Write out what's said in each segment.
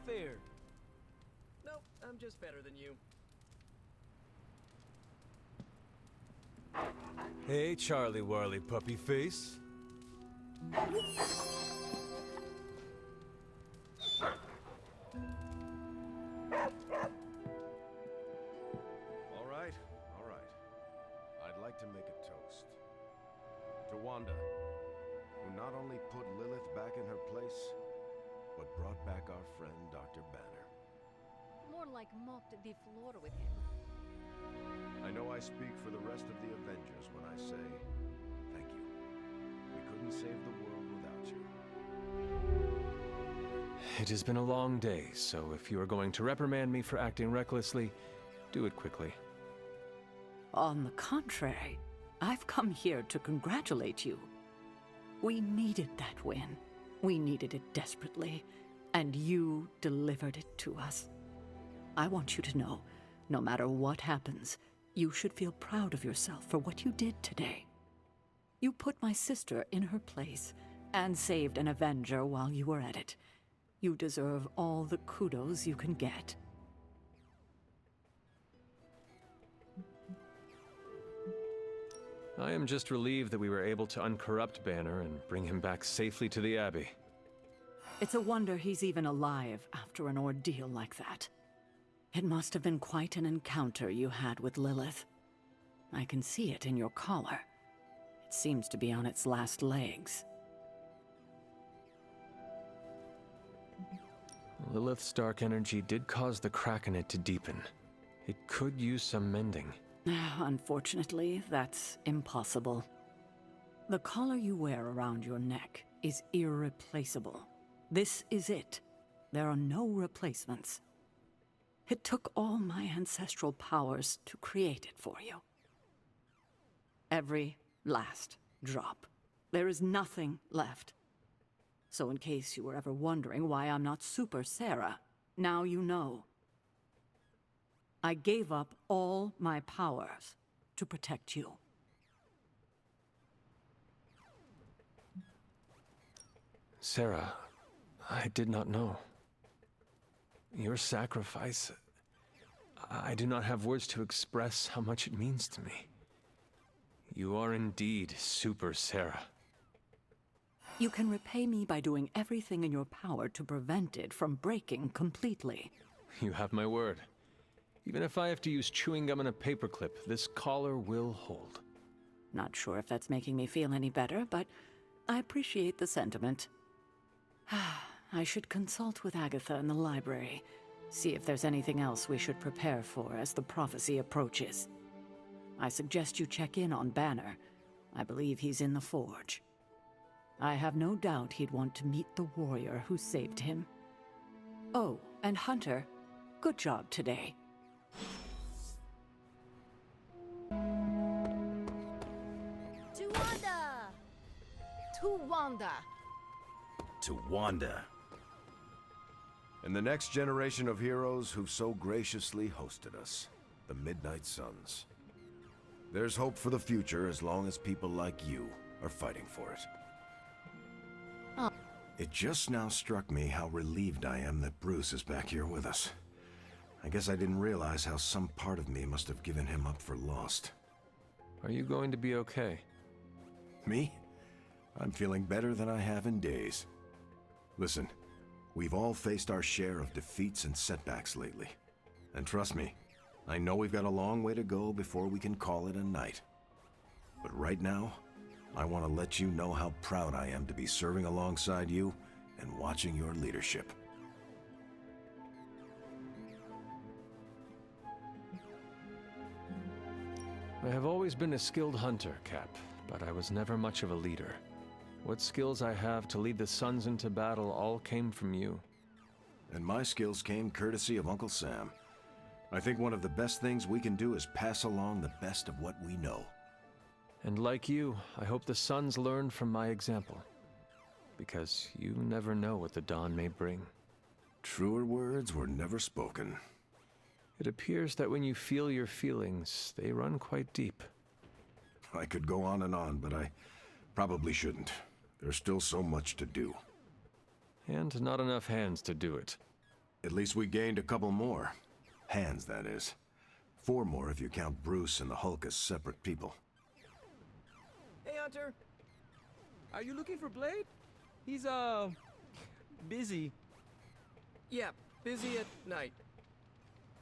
fair. Nope, I'm just better than you. Hey, Charlie Warley puppy face. All right. I'd like to make a toast. To Wanda, who not only put Lilith back in her place, but brought back our friend Dr. Banner. More like mopped the floor with him. I know I speak for the rest of the Avengers when I say thank you. We couldn't save the world without you. It has been a long day, so if you are going to reprimand me for acting recklessly, do it quickly. On the contrary, I've come here to congratulate you. We needed that win. We needed it desperately, and you delivered it to us. I want you to know, no matter what happens, you should feel proud of yourself for what you did today. You put my sister in her place and saved an Avenger while you were at it. You deserve all the kudos you can get. I am just relieved that we were able to uncorrupt Banner and bring him back safely to the Abbey. It's a wonder he's even alive after an ordeal like that. It must have been quite an encounter you had with Lilith. I can see it in your collar. It seems to be on its last legs. Lilith's dark energy did cause the crack in it to deepen. It could use some mending. Unfortunately, that's impossible. The collar you wear around your neck is irreplaceable. This is it. There are no replacements. It took all my ancestral powers to create it for you. Every last drop. There is nothing left. So in case you were ever wondering why I'm not Super Sarah, now you know. I gave up all my powers to protect you. Sarah, I did not know. Your sacrifice... I do not have words to express how much it means to me. You are indeed Super Sarah. You can repay me by doing everything in your power to prevent it from breaking completely. You have my word. Even if I have to use chewing gum and a paperclip, this collar will hold. Not sure if that's making me feel any better, but I appreciate the sentiment. I should consult with Agatha in the library, see if there's anything else we should prepare for as the prophecy approaches. I suggest you check in on Banner. I believe he's in the forge. I have no doubt he'd want to meet the warrior who saved him. Oh, and Hunter, good job today. To Wanda! To Wanda! To Wanda. And the next generation of heroes who've so graciously hosted us, the Midnight Suns. There's hope for the future as long as people like you are fighting for it. Oh. It just now struck me how relieved I am that Bruce is back here with us. I guess I didn't realize how some part of me must have given him up for lost. Are you going to be okay? Me? I'm feeling better than I have in days. Listen, we've all faced our share of defeats and setbacks lately. And trust me, I know we've got a long way to go before we can call it a night. But right now, I want to let you know how proud I am to be serving alongside you and watching your leadership. I have always been a skilled hunter, Cap, but I was never much of a leader. What skills I have to lead the Suns into battle all came from you. And my skills came courtesy of Uncle Sam. I think one of the best things we can do is pass along the best of what we know. And like you, I hope the Suns learn from my example. Because you never know what the dawn may bring. Truer words were never spoken. It appears that when you feel your feelings, they run quite deep. I could go on, but I probably shouldn't. There's still so much to do. And not enough hands to do it. At least we gained a couple more. Hands, that is. 4 more if you count Bruce and the Hulk as separate people. Hey, Hunter. Are you looking for Blade? He's, busy. Yeah, busy at night.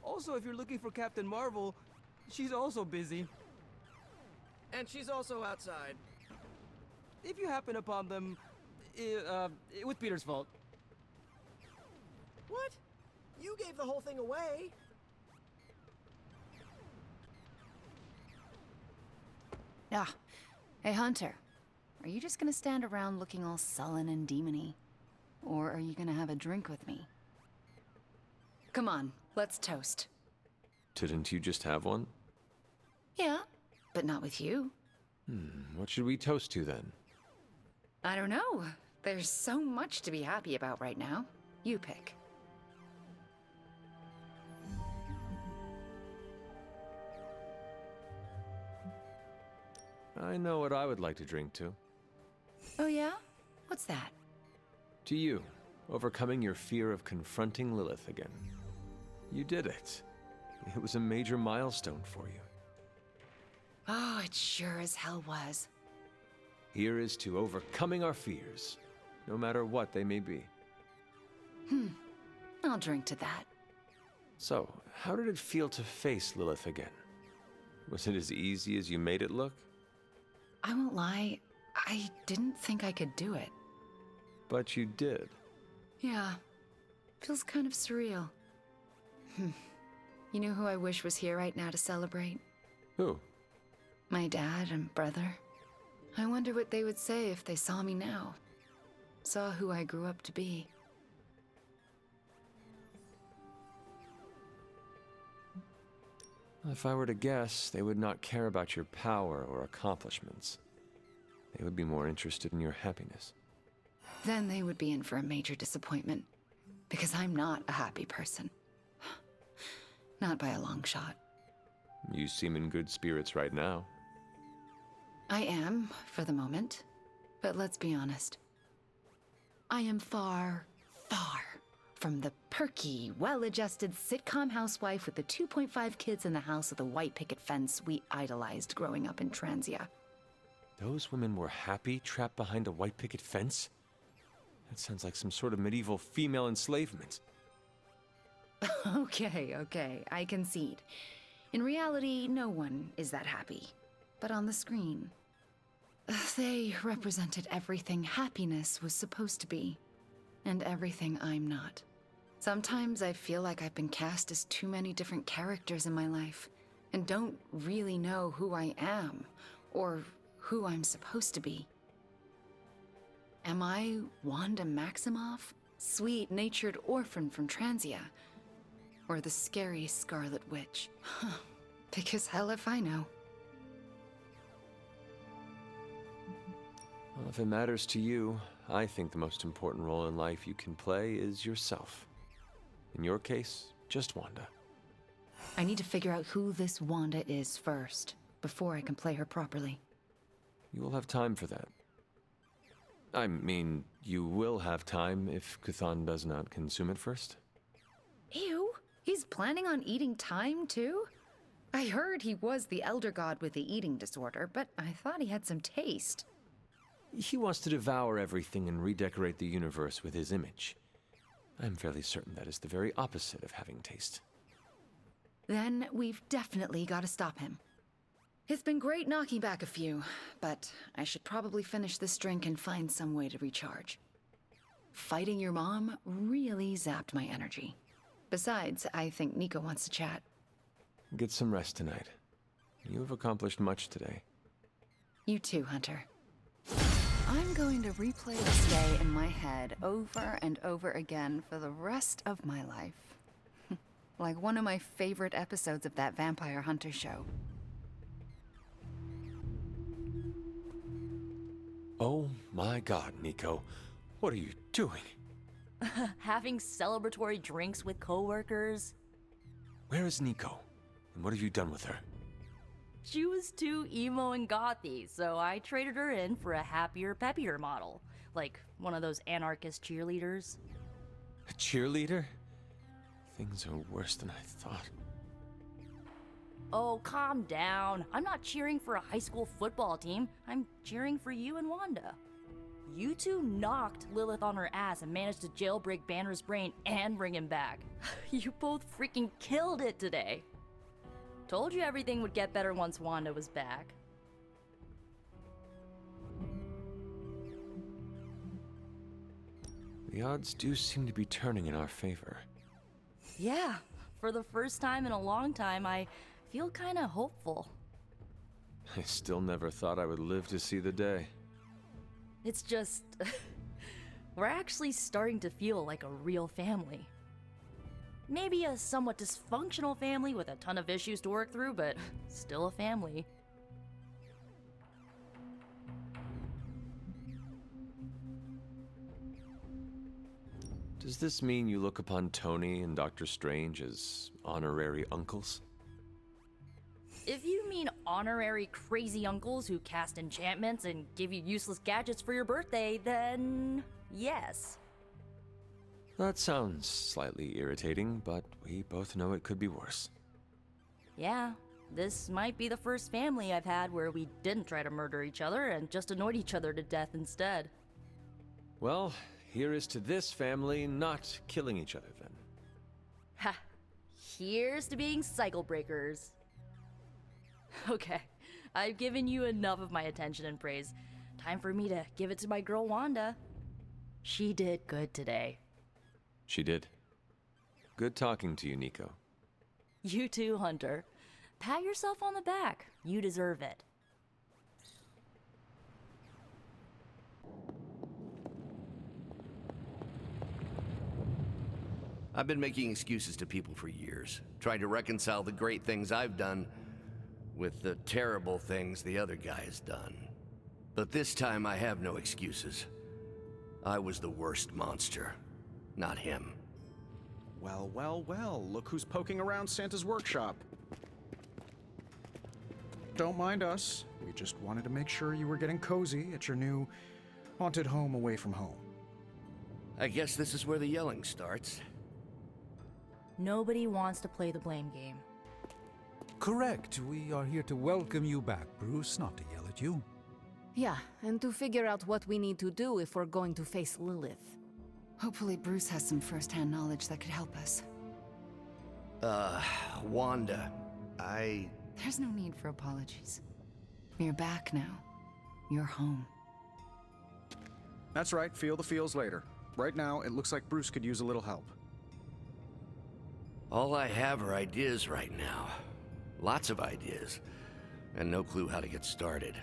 Also, if you're looking for Captain Marvel, she's also busy. And she's also outside. If you happen upon them, it was Peter's fault. What? You gave the whole thing away. Ah, hey Hunter, are you just gonna stand around looking all sullen and demony? Or are you gonna have a drink with me? Come on, let's toast. Didn't you just have one? Yeah, but not with you. What should we toast to then? I don't know. There's so much to be happy about right now. You pick. I know what I would like to drink to. Oh yeah? What's that? To you, overcoming your fear of confronting Lilith again. You did it. It was a major milestone for you. Oh, it sure as hell was. Here is to overcoming our fears, no matter what they may be. I'll drink to that. So, how did it feel to face Lilith again? Was it as easy as you made it look? I won't lie, I didn't think I could do it. But you did. Yeah, feels kind of surreal. You know who I wish was here right now to celebrate? Who? My dad and brother. I wonder what they would say if they saw me now. Saw who I grew up to be. If I were to guess, they would not care about your power or accomplishments. They would be more interested in your happiness. Then they would be in for a major disappointment. Because I'm not a happy person. Not by a long shot. You seem in good spirits right now. I am, for the moment. But let's be honest. I am far, far from the perky, well-adjusted sitcom housewife with the 2.5 kids in the house of the white picket fence we idolized growing up in Transia. Those women were happy trapped behind a white picket fence? That sounds like some sort of medieval female enslavement. Okay, I concede. In reality, no one is that happy. But on the screen, they represented everything happiness was supposed to be, and everything I'm not. Sometimes I feel like I've been cast as too many different characters in my life, and don't really know who I am, or who I'm supposed to be. Am I Wanda Maximoff, sweet-natured orphan from Transia? Or the scary Scarlet Witch? Because hell if I know. Well, if it matters to you, I think the most important role in life you can play is yourself. In your case, just Wanda. I need to figure out who this Wanda is first, before I can play her properly. You will have time for that. I mean, you will have time if Cthon does not consume it first. Ew, he's planning on eating time too? I heard he was the Elder God with the eating disorder, but I thought he had some taste. He wants to devour everything and redecorate the universe with his image. I'm fairly certain that is the very opposite of having taste. Then we've definitely got to stop him. It's been great knocking back a few, but I should probably finish this drink and find some way to recharge. Fighting your mom really zapped my energy. Besides, I think Nico wants to chat. Get some rest tonight. You have accomplished much today. You too, Hunter. I'm going to replay this day in my head over and over again for the rest of my life. Like one of my favorite episodes of that Vampire Hunter show. Oh my god, Nico. What are you doing? Having celebratory drinks with coworkers. Where is Nico? And what have you done with her? She was too emo and gothy, so I traded her in for a happier, peppier model. Like one of those anarchist cheerleaders. A cheerleader? Things are worse than I thought. Oh, calm down. I'm not cheering for a high school football team. I'm cheering for you and Wanda. You two knocked Lilith on her ass and managed to jailbreak Banner's brain and bring him back. You both freaking killed it today. Told you everything would get better once Wanda was back. The odds do seem to be turning in our favor. Yeah, for the first time in a long time, I feel kinda hopeful. I still never thought I would live to see the day. It's just... we're actually starting to feel like a real family. Maybe a somewhat dysfunctional family with a ton of issues to work through, but still a family. Does this mean you look upon Tony and Doctor Strange as honorary uncles? If you mean honorary crazy uncles who cast enchantments and give you useless gadgets for your birthday, then yes. That sounds slightly irritating, but we both know it could be worse. Yeah, this might be the first family I've had where we didn't try to murder each other and just annoyed each other to death instead. Well, here is to this family not killing each other then. Ha! Here's to being cycle breakers. Okay, I've given you enough of my attention and praise. Time for me to give it to my girl Wanda. She did good today. She did. Good talking to you, Nico. You too, Hunter. Pat yourself on the back. You deserve it. I've been making excuses to people for years, trying to reconcile the great things I've done with the terrible things the other guy has done. But this time I have no excuses. I was the worst monster, not him. Well, well, well, look who's poking around Santa's workshop. Don't mind us. We just wanted to make sure you were getting cozy at your new haunted home away from home. I guess this is where the yelling starts. Nobody wants to play the blame game. Correct. We are here to welcome you back, Bruce, not to yell at you. Yeah, and to figure out what we need to do if we're going to face Lilith. Hopefully Bruce has some first-hand knowledge that could help us. Wanda, There's no need for apologies. You're back now. You're home. That's right, feel the feels later. Right now, it looks like Bruce could use a little help. All I have are ideas right now. Lots of ideas. And no clue how to get started.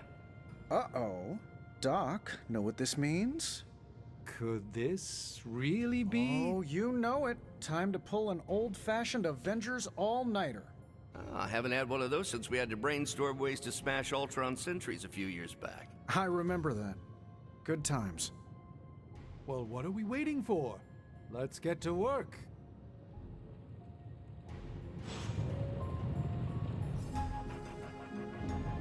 Uh-oh. Doc, know what this means? Could this really be? Oh, you know it. Time to pull an old-fashioned Avengers all-nighter. I haven't had one of those since we had to brainstorm ways to smash Ultron sentries a few years back. I remember that. Good times. Well, what are we waiting for? Let's get to work.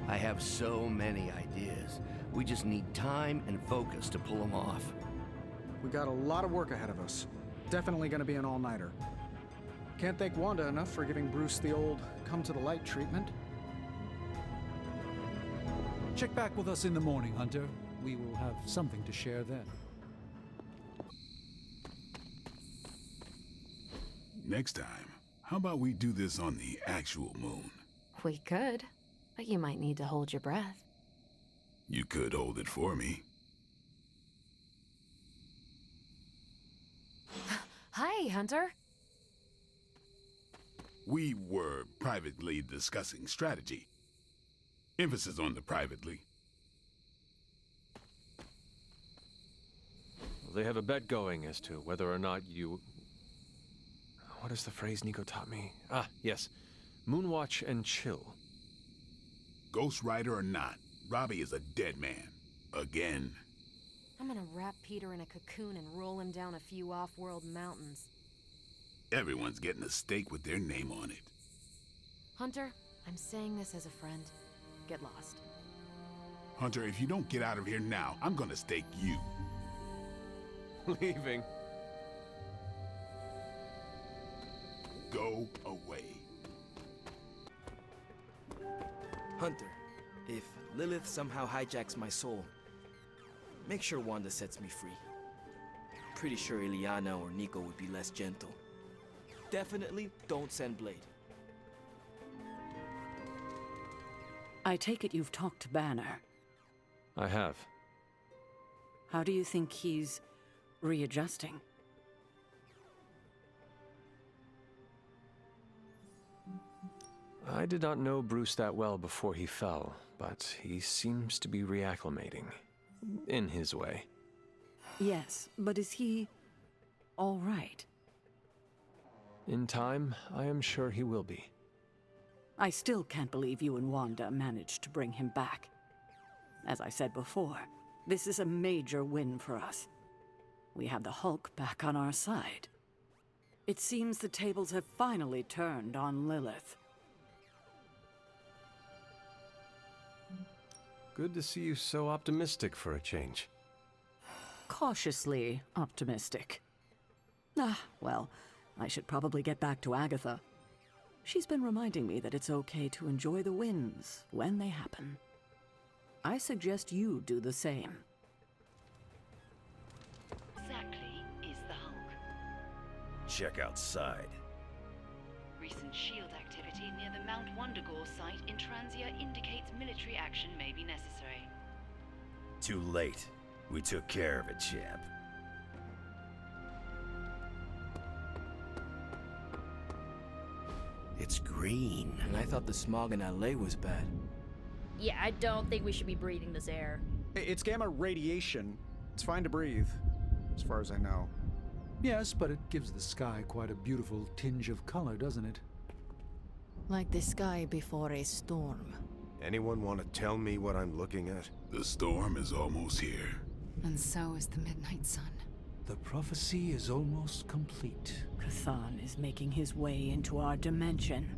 I have so many ideas. We just need time and focus to pull them off. We got a lot of work ahead of us. Definitely gonna be an all-nighter. Can't thank Wanda enough for giving Bruce the old come-to-the-light treatment. Check back with us in the morning, Hunter. We will have something to share then. Next time, how about we do this on the actual moon? We could, but you might need to hold your breath. You could hold it for me. Hi, Hunter. We were privately discussing strategy. Emphasis on the privately. They have a bet going as to whether or not you... What is the phrase Nico taught me? Ah, yes. Moonwatch and chill. Ghost Rider or not, Robbie is a dead man. Again. I'm gonna wrap Peter in a cocoon and roll him down a few off-world mountains. Everyone's getting a stake with their name on it. Hunter, I'm saying this as a friend. Get lost. Hunter, if you don't get out of here now, I'm gonna stake you. Leaving. go away. Hunter, if Lilith somehow hijacks my soul, make sure Wanda sets me free. Pretty sure Ileana or Nico would be less gentle. Definitely don't send Blade. I take it you've talked to Banner. I have. How do you think he's readjusting? I did not know Bruce that well before he fell, but he seems to be reacclimating. In his way. Yes, but is he all right? In time, I am sure he will be. I still can't believe you and Wanda managed to bring him back. As I said before, this is a major win for us. We have the Hulk back on our side. It seems the tables have finally turned on Lilith. Good to see you so optimistic for a change. Cautiously optimistic. Well, I should probably get back to Agatha. She's been reminding me that it's okay to enjoy the wins when they happen. I suggest you do the same. Exactly is the Hulk. Check outside. Recent SHIELD activity near the Mount Wundagore site in Transia indicates military action may be necessary. Too late. We took care of it, champ. It's green. And I thought the smog in LA was bad. Yeah, I don't think we should be breathing this air. It's gamma radiation. It's fine to breathe, as far as I know. Yes, but it gives the sky quite a beautiful tinge of color, doesn't it? Like the sky before a storm. Anyone want to tell me what I'm looking at? The storm is almost here. And so is the midnight sun. The prophecy is almost complete. Kathan is making his way into our dimension.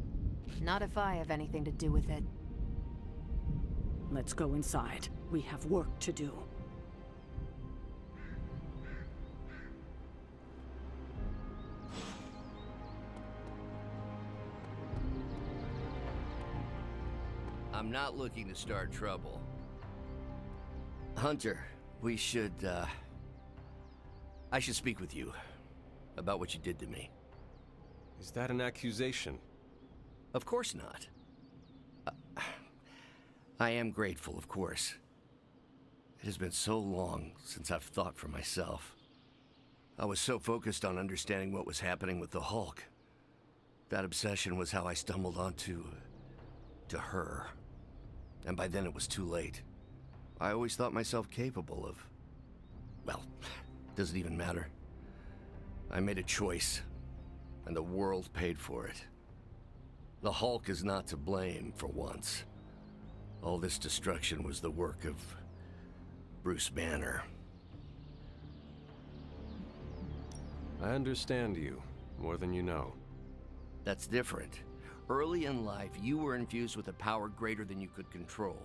Not if I have anything to do with it. Let's go inside. We have work to do. I'm not looking to start trouble. Hunter, we should, I should speak with you about what you did to me. Is that an accusation? Of course not. I am grateful, of course. It has been so long since I've thought for myself. I was so focused on understanding what was happening with the Hulk. That obsession was how I stumbled onto her. And by then it was too late. I always thought myself capable of... well, doesn't even matter. I made a choice, and the world paid for it. The Hulk is not to blame for once. All this destruction was the work of Bruce Banner. I understand you, more than you know. That's different. Early in life, you were infused with a power greater than you could control.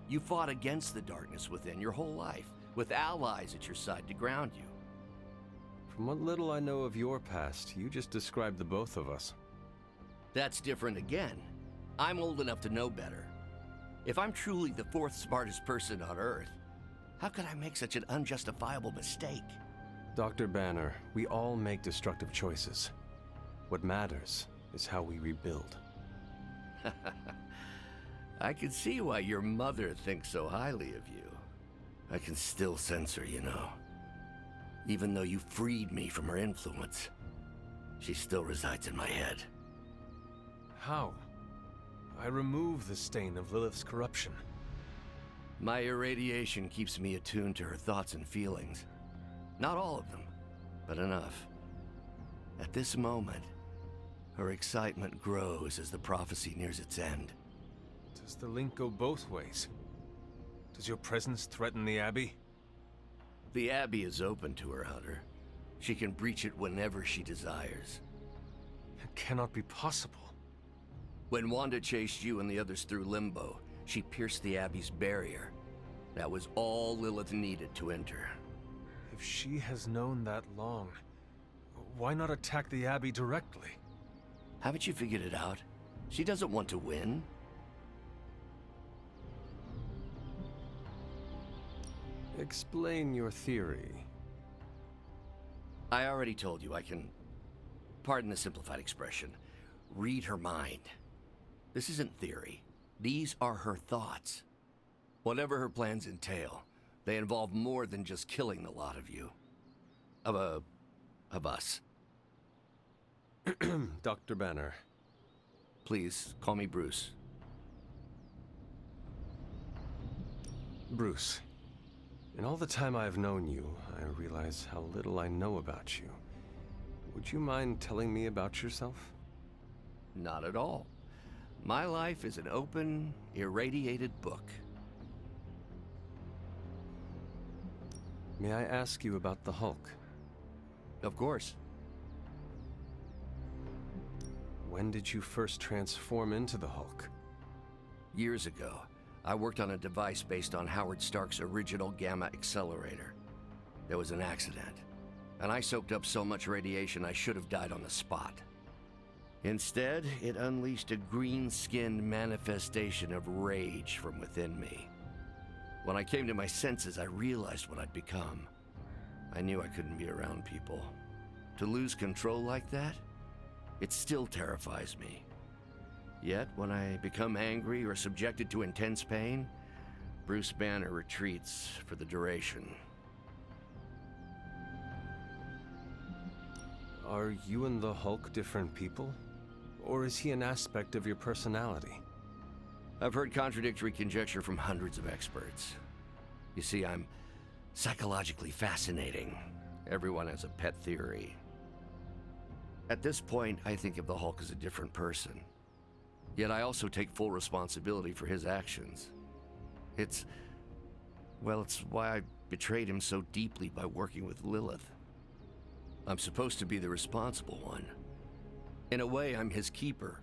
You fought against the darkness within your whole life, with allies at your side to ground you. From what little I know of your past, you just described the both of us. That's different again. I'm old enough to know better. If I'm truly the fourth smartest person on Earth, how could I make such an unjustifiable mistake? Dr. Banner, we all make destructive choices. What matters is how we rebuild. I can see why your mother thinks so highly of you. I can still sense her, you know. Even though you freed me from her influence, she still resides in my head. How? I remove the stain of Lilith's corruption. My irradiation keeps me attuned to her thoughts and feelings. Not all of them, but enough. At this moment, her excitement grows as the prophecy nears its end. Does the link go both ways? Does your presence threaten the Abbey? The Abbey is open to her, Hunter. She can breach it whenever she desires. It cannot be possible. When Wanda chased you and the others through Limbo, she pierced the Abbey's barrier. That was all Lilith needed to enter. If she has known that long, why not attack the Abbey directly? Haven't you figured it out? She doesn't want to win. Explain your theory. I already told you I can, pardon the simplified expression, read her mind. This isn't theory. These are her thoughts. Whatever her plans entail, they involve more than just killing the lot of you. Of us. Dr. Banner. Please, call me Bruce. Bruce. In all the time I've known you, I realize how little I know about you. Would you mind telling me about yourself? Not at all. My life is an open, irradiated book. May I ask you about the Hulk? Of course. When did you first transform into the Hulk? Years ago. I worked on a device based on Howard Stark's original Gamma Accelerator. There was an accident, and I soaked up so much radiation I should have died on the spot. Instead, it unleashed a green-skinned manifestation of rage from within me. When I came to my senses, I realized what I'd become. I knew I couldn't be around people. To lose control like that, it still terrifies me. Yet, when I become angry or subjected to intense pain, Bruce Banner retreats for the duration. Are you and the Hulk different people? Or is he an aspect of your personality? I've heard contradictory conjecture from hundreds of experts. You see, I'm psychologically fascinating. Everyone has a pet theory. At this point, I think of the Hulk as a different person. Yet I also take full responsibility for his actions. It's why I betrayed him so deeply by working with Lilith. I'm supposed to be the responsible one. In a way, I'm his keeper.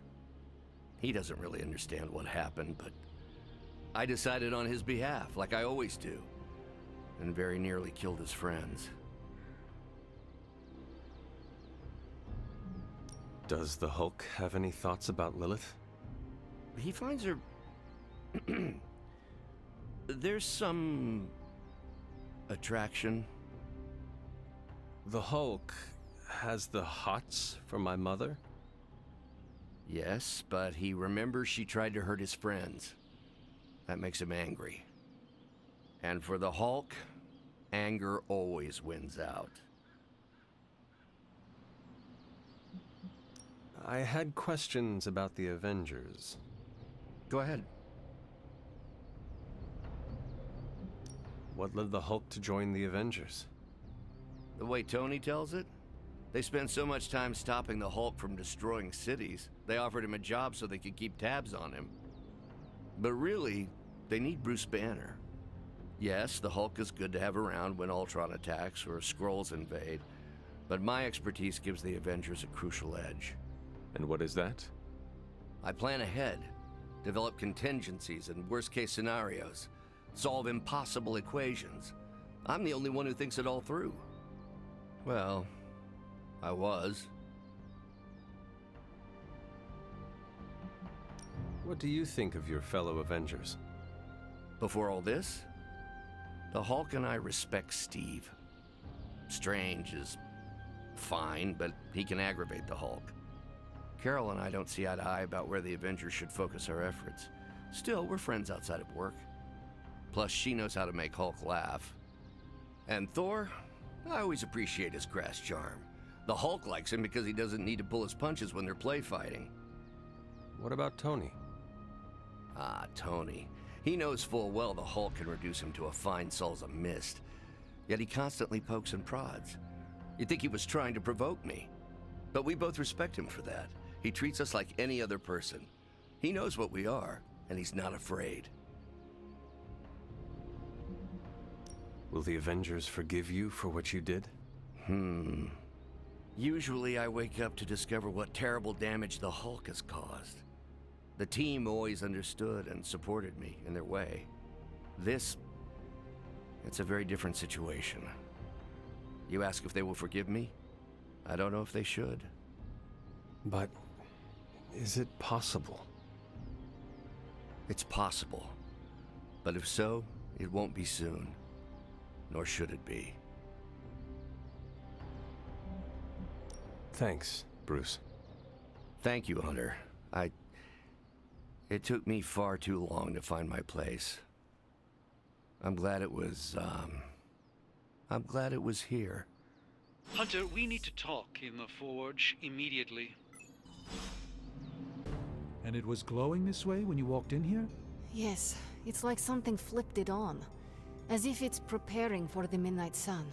He doesn't really understand what happened, but I decided on his behalf, like I always do, and very nearly killed his friends. Does the Hulk have any thoughts about Lilith? He finds her... There's some... attraction. The Hulk has the hots for my mother? Yes, but he remembers she tried to hurt his friends. That makes him angry. And for the Hulk, anger always wins out. I had questions about the Avengers. Go ahead. What led the Hulk to join the Avengers? The way Tony tells it, they spent so much time stopping the Hulk from destroying cities, they offered him a job so they could keep tabs on him. But really, they need Bruce Banner. Yes, the Hulk is good to have around when Ultron attacks or Skrulls invade, but my expertise gives the Avengers a crucial edge. And what is that? I plan ahead, develop contingencies and worst-case scenarios, solve impossible equations. I'm the only one who thinks it all through. Well, I was. What do you think of your fellow Avengers? Before all this, the Hulk and I respect Steve. Strange is fine, but he can aggravate the Hulk. Carol and I don't see eye to eye about where the Avengers should focus our efforts. Still, we're friends outside of work. Plus, she knows how to make Hulk laugh. And Thor, I always appreciate his crass charm. The Hulk likes him because he doesn't need to pull his punches when they're play fighting. What about Tony? Ah, Tony. He knows full well the Hulk can reduce him to a fine salsa mist. Yet he constantly pokes and prods. You'd think he was trying to provoke me. But we both respect him for that. He treats us like any other person. He knows what we are, and he's not afraid. Will the Avengers forgive you for what you did? Usually I wake up to discover what terrible damage the Hulk has caused. The team always understood and supported me in their way. It's a very different situation. You ask if they will forgive me? I don't know if they should. But Is it possible? It's possible. But if so, it won't be soon. Nor should it be. Thanks, Bruce. Thank you, Hunter. It took me far too long to find my place. I'm glad it was here. Hunter, we need to talk in the forge immediately. And it was glowing this way when you walked in here? Yes, it's like something flipped it on. As if it's preparing for the midnight sun.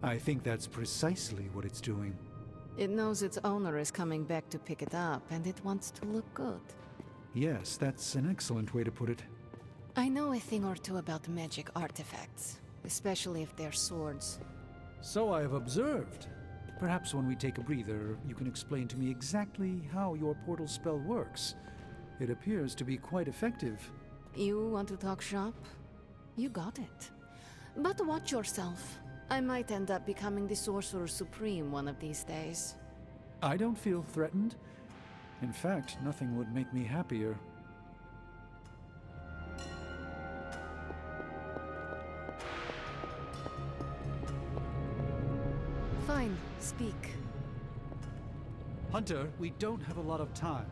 I think that's precisely what it's doing. It knows its owner is coming back to pick it up, and it wants to look good. Yes, that's an excellent way to put it. I know a thing or two about magic artifacts, especially if they're swords. So I have observed. Perhaps when we take a breather, you can explain to me exactly how your portal spell works. It appears to be quite effective. You want to talk shop? You got it. But watch yourself. I might end up becoming the Sorcerer Supreme one of these days. I don't feel threatened. In fact, nothing would make me happier. Fine, speak. Hunter, we don't have a lot of time.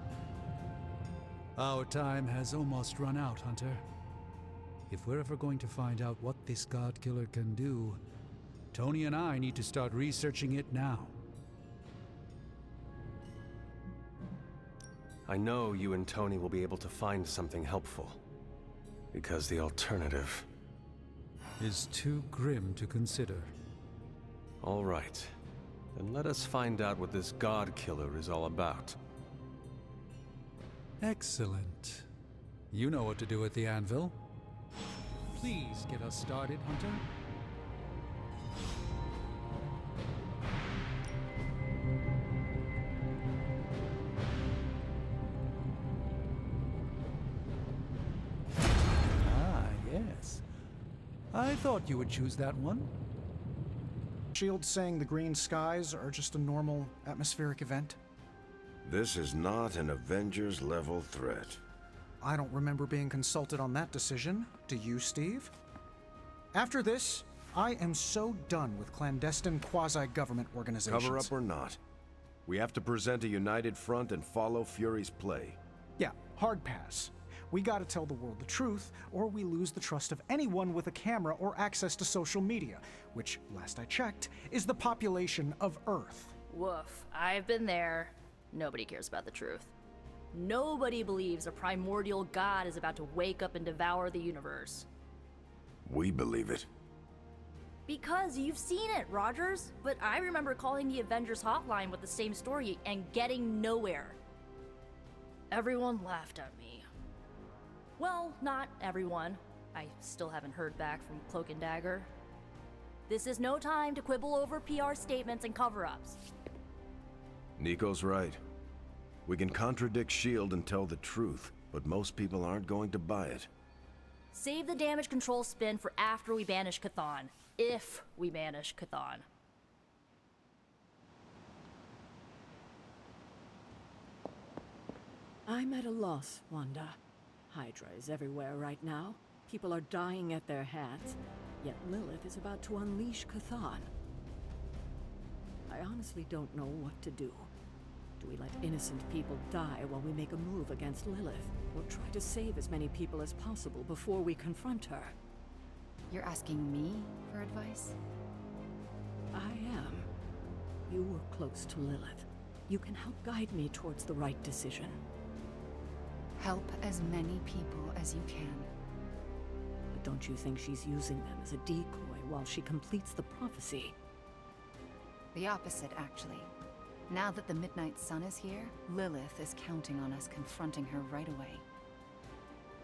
Our time has almost run out, Hunter. If we're ever going to find out what this God Killer can do, Tony and I need to start researching it now. I know you and Tony will be able to find something helpful. Because the alternative is too grim to consider. All right. Then let us find out what this God Killer is all about. Excellent. You know what to do at the anvil. Please get us started, Hunter. Yes. I thought you would choose that one. SHIELD saying the green skies are just a normal atmospheric event? This is not an Avengers-level threat. I don't remember being consulted on that decision. Do you, Steve? After this, I am so done with clandestine quasi-government organizations. Cover up or not, we have to present a united front and follow Fury's play. Yeah, hard pass. We gotta tell the world the truth, or we lose the trust of anyone with a camera or access to social media, which, last I checked, is the population of Earth. Woof. I've been there. Nobody cares about the truth. Nobody believes a primordial god is about to wake up and devour the universe. We believe it. Because you've seen it, Rogers. But I remember calling the Avengers hotline with the same story and getting nowhere. Everyone laughed at me. Well, not everyone. I still haven't heard back from Cloak and Dagger. This is no time to quibble over PR statements and cover-ups. Nico's right. We can contradict SHIELD and tell the truth, but most people aren't going to buy it. Save the damage control spin for after we banish Chthon. If we banish Chthon. I'm at a loss, Wanda. Hydra is everywhere right now. People are dying at their hands. Yet Lilith is about to unleash Chthon. I honestly don't know what to do. Do we let innocent people die while we make a move against Lilith? Or try to save as many people as possible before we confront her? You're asking me for advice? I am. You were close to Lilith. You can help guide me towards the right decision. Help as many people as you can. But don't you think she's using them as a decoy while she completes the prophecy? The opposite, actually. Now that the Midnight Sun is here, Lilith is counting on us confronting her right away.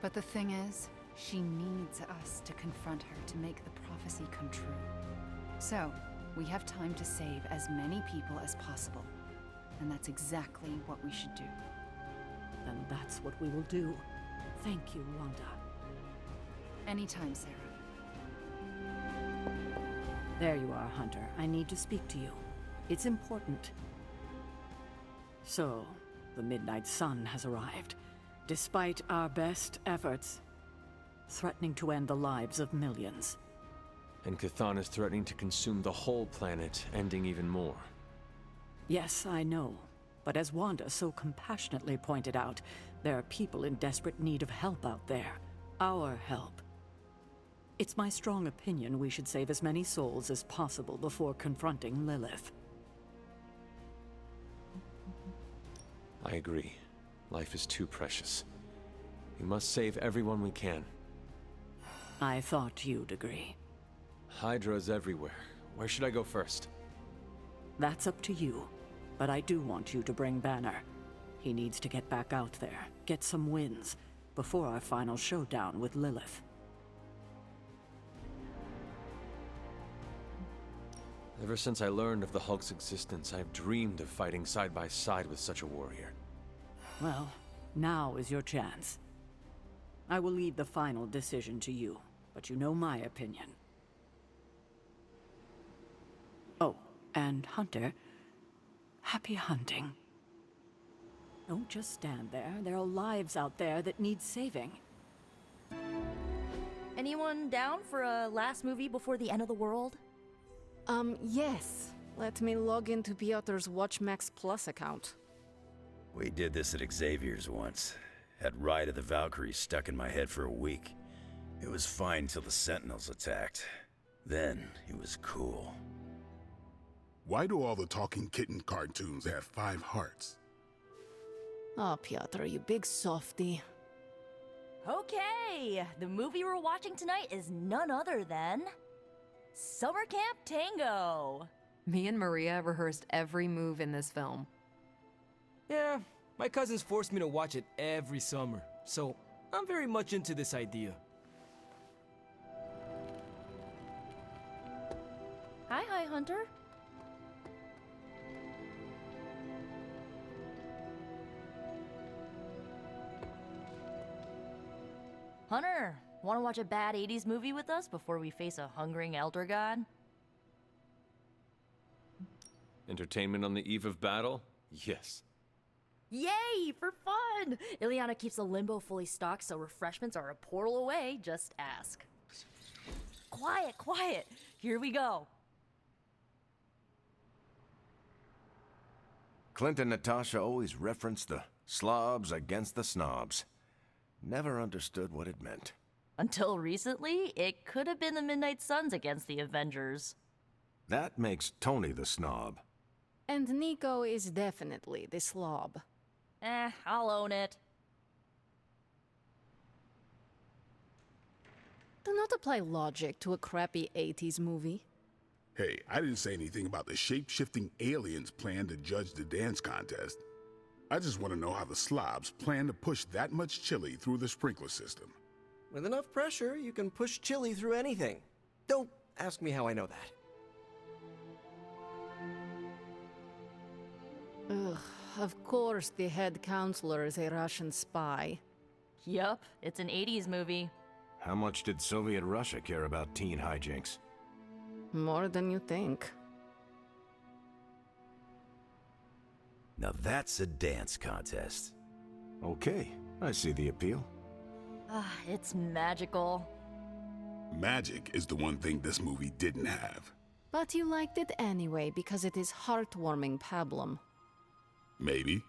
But the thing is, she needs us to confront her to make the prophecy come true. So, we have time to save as many people as possible. And that's exactly what we should do. Then that's what we will do. Thank you, Wanda. Anytime, Sarah. There you are, Hunter. I need to speak to you. It's important. So, the Midnight Sun has arrived, despite our best efforts, threatening to end the lives of millions. And Cthon is threatening to consume the whole planet, ending even more. Yes, I know. But as Wanda so compassionately pointed out, there are people in desperate need of help out there. Our help. It's my strong opinion we should save as many souls as possible before confronting Lilith. I agree. Life is too precious. We must save everyone we can. I thought you'd agree. Hydra's everywhere. Where should I go first? That's up to you. But I do want you to bring Banner. He needs to get back out there, get some wins, before our final showdown with Lilith. Ever since I learned of the Hulk's existence, I've dreamed of fighting side by side with such a warrior. Well, now is your chance. I will leave the final decision to you, but you know my opinion. Oh, and Hunter, happy hunting. Don't just stand there. There are lives out there that need saving. Anyone down for a last movie before the end of the world? Yes. Let me log into Piotr's WatchMax Plus account. We did this at Xavier's once. Had Ride of the Valkyries stuck in my head for a week. It was fine till the Sentinels attacked. Then it was cool. Why do all the talking kitten cartoons have 5 hearts? Oh, Piotr, you big softy. Okay, the movie we're watching tonight is none other than Summer Camp Tango. Me and Maria rehearsed every move in this film. Yeah, my cousins forced me to watch it every summer, so I'm very much into this idea. Hi, Hunter. Hunter, want to watch a bad 80s movie with us before we face a hungering elder god? Entertainment on the eve of battle? Yes. Yay, for fun! Ileana keeps the limbo fully stocked, so refreshments are a portal away. Just ask. Quiet, quiet. Here we go. Clint and Natasha always referenced the slobs against the snobs. Never understood what it meant. Until recently, it could have been the Midnight Suns against the Avengers. That makes Tony the snob. And Nico is definitely the slob. I'll own it. Do not apply logic to a crappy 80s movie. Hey, I didn't say anything about the shape-shifting aliens' plan to judge the dance contest. I just want to know how the slobs plan to push that much chili through the sprinkler system. With enough pressure, you can push chili through anything. Don't ask me how I know that. Ugh, of course the head counselor is a Russian spy. Yup, it's an 80s movie. How much did Soviet Russia care about teen hijinks? More than you think. Now that's a dance contest. Okay, I see the appeal. It's magical. Magic is the one thing this movie didn't have. But you liked it anyway because it is heartwarming pablum. Maybe.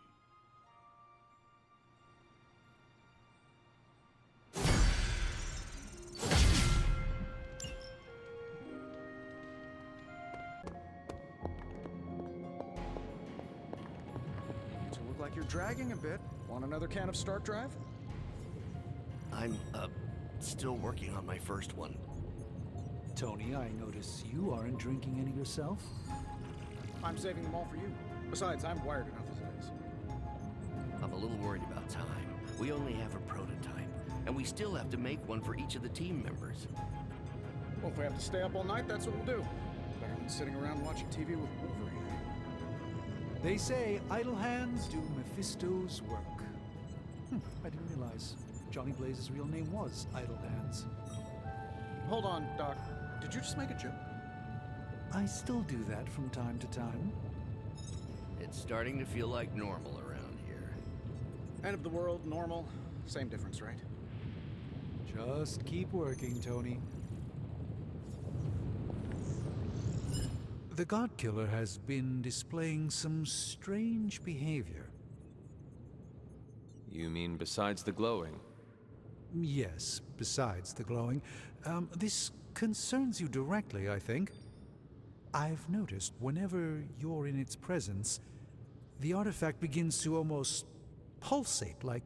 Like you're dragging a bit. Want another can of Start Drive? I'm, still working on my first one. Tony, I notice you aren't drinking any yourself. I'm saving them all for you. Besides, I'm wired enough as it is. I'm a little worried about time. We only have a prototype, and we still have to make one for each of the team members. Well, if we have to stay up all night, that's what we'll do. Better than sitting around watching TV with Wolverine. They say idle hands do Mephisto's work. I didn't realize Johnny Blaze's real name was Idle Hands. Hold on, Doc. Did you just make a joke? I still do that from time to time. It's starting to feel like normal around here. End of the world, normal, same difference, right? Just keep working, Tony. The God Killer has been displaying some strange behavior. You mean besides the glowing? Yes, besides the glowing. This concerns you directly, I think. I've noticed whenever you're in its presence, the artifact begins to almost pulsate, like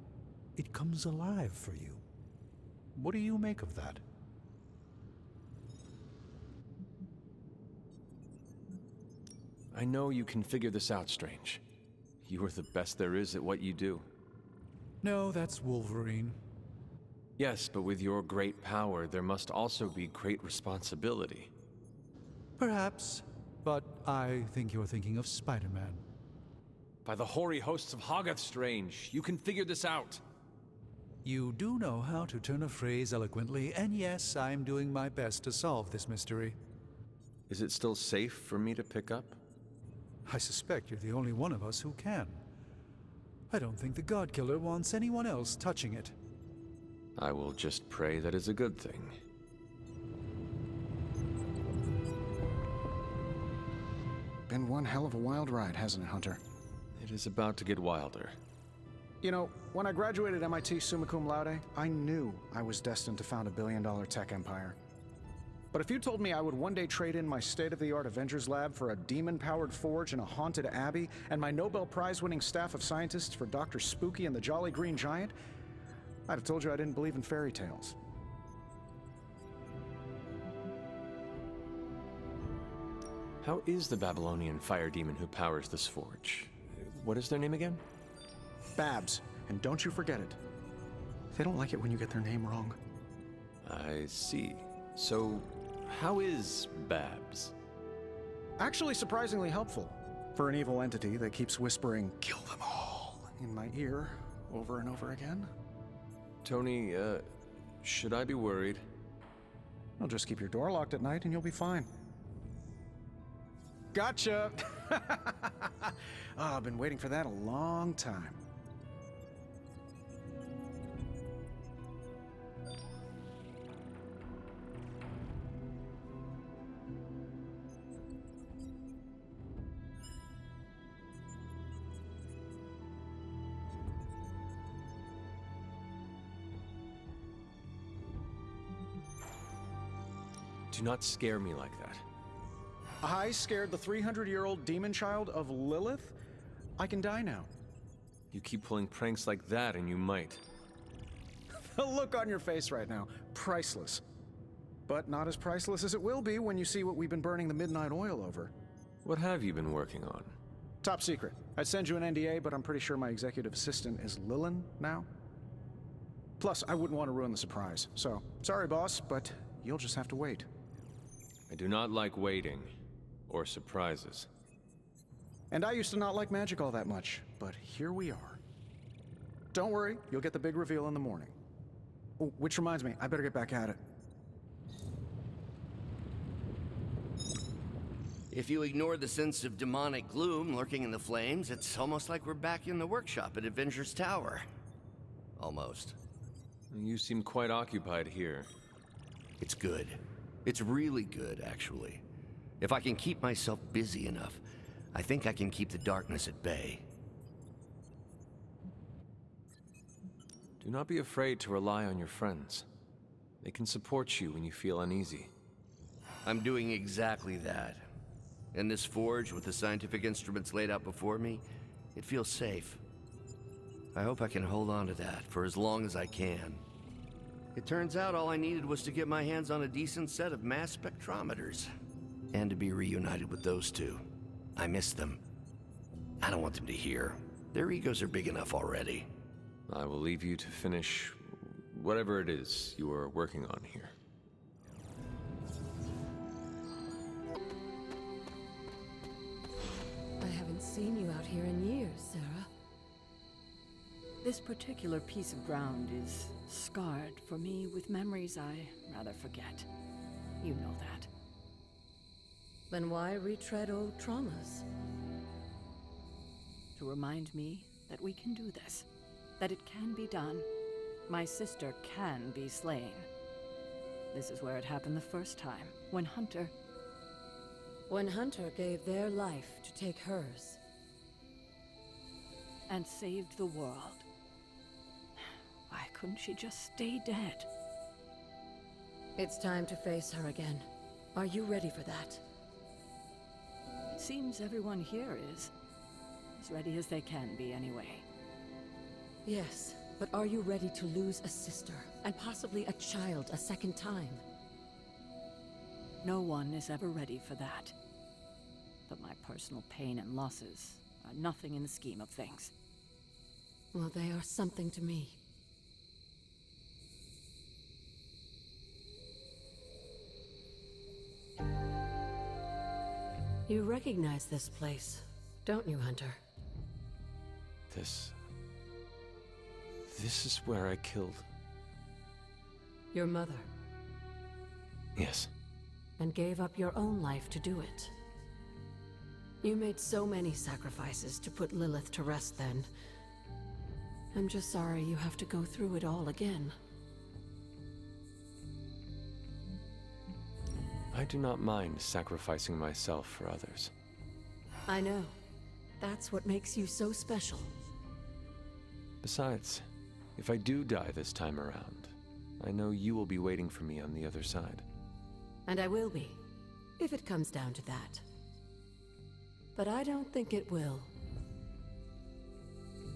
it comes alive for you. What do you make of that? I know you can figure this out, Strange. You are the best there is at what you do. No, that's Wolverine. Yes, but with your great power, there must also be great responsibility. Perhaps, but I think you're thinking of Spider-Man. By the hoary hosts of Hoggoth, Strange, you can figure this out. You do know how to turn a phrase eloquently, and yes, I'm doing my best to solve this mystery. Is it still safe for me to pick up? I suspect you're the only one of us who can. I don't think the God Killer wants anyone else touching it. I will just pray that is a good thing. Been one hell of a wild ride, hasn't it, Hunter? It is about to get wilder. You know, when I graduated MIT summa cum laude, I knew I was destined to found a billion-dollar tech empire. But if you told me I would one day trade in my state-of-the-art Avengers lab for a demon-powered forge in a haunted abbey and my Nobel Prize-winning staff of scientists for Dr. Spooky and the Jolly Green Giant, I'd have told you I didn't believe in fairy tales. How is the Babylonian fire demon who powers this forge? What is their name again? Babs, and don't you forget it. They don't like it when you get their name wrong. I see. So, how is Babs? Actually surprisingly helpful for an evil entity that keeps whispering, "Kill them all," in my ear over and over again. Tony, should I be worried? Well, just keep your door locked at night and you'll be fine. Gotcha! I've been waiting for that a long time. Do not scare me like that. I scared the 300-year-old demon child of Lilith? I can die now. You keep pulling pranks like that and you might. The look on your face right now, priceless. But not as priceless as it will be when you see what we've been burning the midnight oil over. What have you been working on? Top secret. I'd send you an NDA, but I'm pretty sure my executive assistant is Lillian now. Plus, I wouldn't want to ruin the surprise. So, sorry boss, but you'll just have to wait. I do not like waiting or surprises. And I used to not like magic all that much, but here we are. Don't worry, you'll get the big reveal in the morning. Oh, which reminds me, I better get back at it. If you ignore the sense of demonic gloom lurking in the flames, it's almost like we're back in the workshop at Avengers Tower. Almost. You seem quite occupied here. It's good. It's really good, actually. If I can keep myself busy enough, I think I can keep the darkness at bay. Do not be afraid to rely on your friends. They can support you when you feel uneasy. I'm doing exactly that. In this forge, with the scientific instruments laid out before me, it feels safe. I hope I can hold on to that for as long as I can. It turns out all I needed was to get my hands on a decent set of mass spectrometers. And to be reunited with those two. I miss them. I don't want them to hear. Their egos are big enough already. I will leave you to finish whatever it is you are working on here. I haven't seen you out here in years, Sarah. This particular piece of ground is scarred for me with memories I rather forget. You know that. Then why retread old traumas? To remind me that we can do this. that it can be done. My sister can be slain. This is where it happened the first time, when Hunter... When Hunter gave their life to take hers. And saved the world. Why couldn't she just stay dead? It's time to face her again. Are you ready for that? It seems everyone here is. As ready as they can be, anyway. Yes, but are you ready to lose a sister, and possibly a child a second time? No one is ever ready for that. But my personal pain and losses are nothing in the scheme of things. Well, they are something to me. You recognize this place, don't you, Hunter? This is where I killed. Your mother. Yes. And gave up your own life to do it. You made so many sacrifices to put Lilith to rest then. I'm just sorry you have to go through it all again. I do not mind sacrificing myself for others. I know. That's what makes you so special. Besides, if I do die this time around, I know you will be waiting for me on the other side. And I will be, if it comes down to that. But I don't think it will.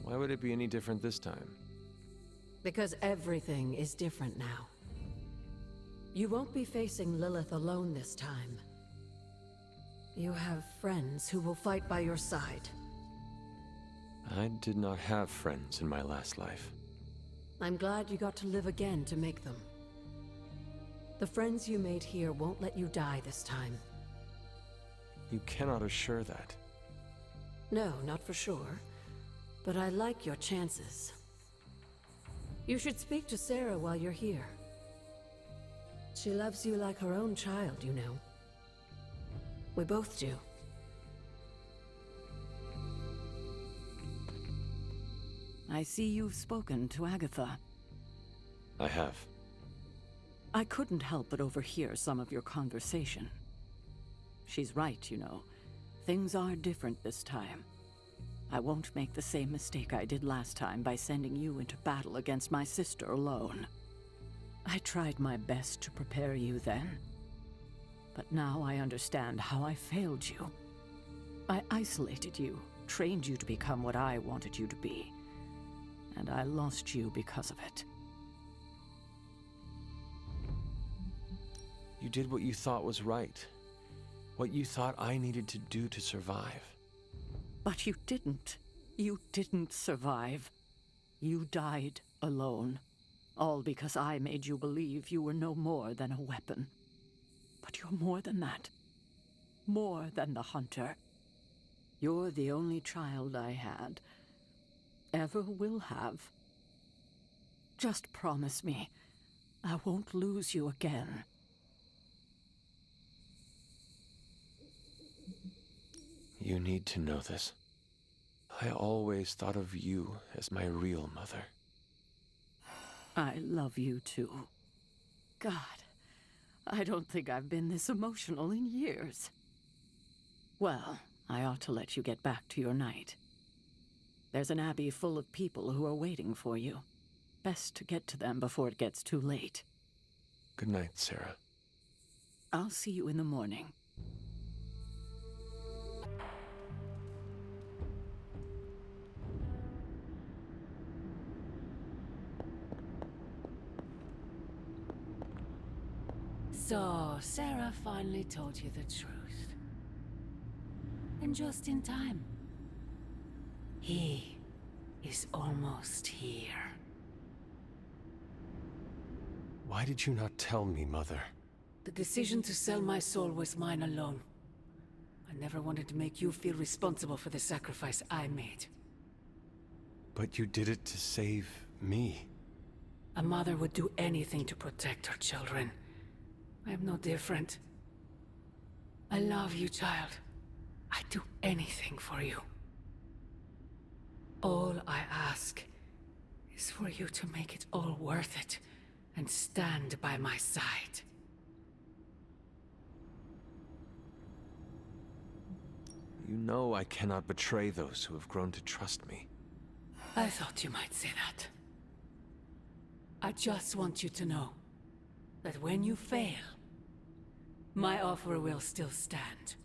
Why would it be any different this time? Because everything is different now. You won't be facing Lilith alone this time. You have friends who will fight by your side. I did not have friends in my last life. I'm glad you got to live again to make them. The friends you made here won't let you die this time. You cannot assure that. No, not for sure. But I like your chances. You should speak to Sarah while you're here. She loves you like her own child, you know. We both do. I see you've spoken to Agatha. I have. I couldn't help but overhear some of your conversation. She's right, you know. Things are different this time. I won't make the same mistake I did last time by sending you into battle against my sister alone. I tried my best to prepare you then. But now I understand how I failed you. I isolated you, trained you to become what I wanted you to be. And I lost you because of it. You did what you thought was right. What you thought I needed to do to survive. But you didn't. You didn't survive. You died alone. All because I made you believe you were no more than a weapon. But you're more than that. More than the Hunter. You're the only child I had. Ever will have. Just promise me, I won't lose you again. You need to know this. I always thought of you as my real mother. I love you too. God, I don't think I've been this emotional in years. Well, I ought to let you get back to your night. There's an abbey full of people who are waiting for you. Best to get to them before it gets too late. Good night, Sarah. I'll see you in the morning. So, Sarah finally told you the truth. And just in time. He is almost here. Why did you not tell me, Mother? The decision to sell my soul was mine alone. I never wanted to make you feel responsible for the sacrifice I made. But you did it to save me. A mother would do anything to protect her children. I am no different. I love you, child. I'd do anything for you. All I ask is for you to make it all worth it and stand by my side. You know I cannot betray those who have grown to trust me. I thought you might say that. I just want you to know that when you fail, my offer will still stand.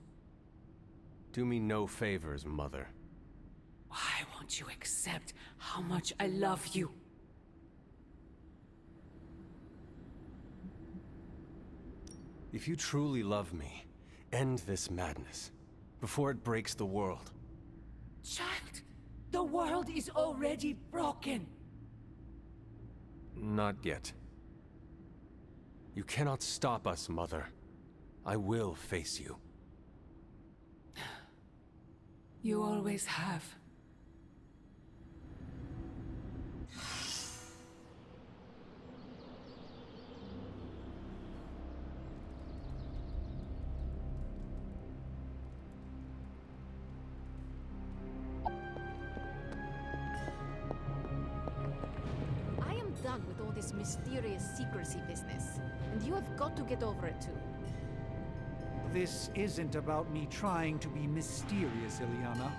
Do me no favors, Mother. Why won't you accept how much I love you? If you truly love me, end this madness before it breaks the world. Child, the world is already broken. Not yet. You cannot stop us, Mother. I will face you. You always have. I am done with all this mysterious secrecy business, and you have got to get over it too. This isn't about me trying to be mysterious, Ileana.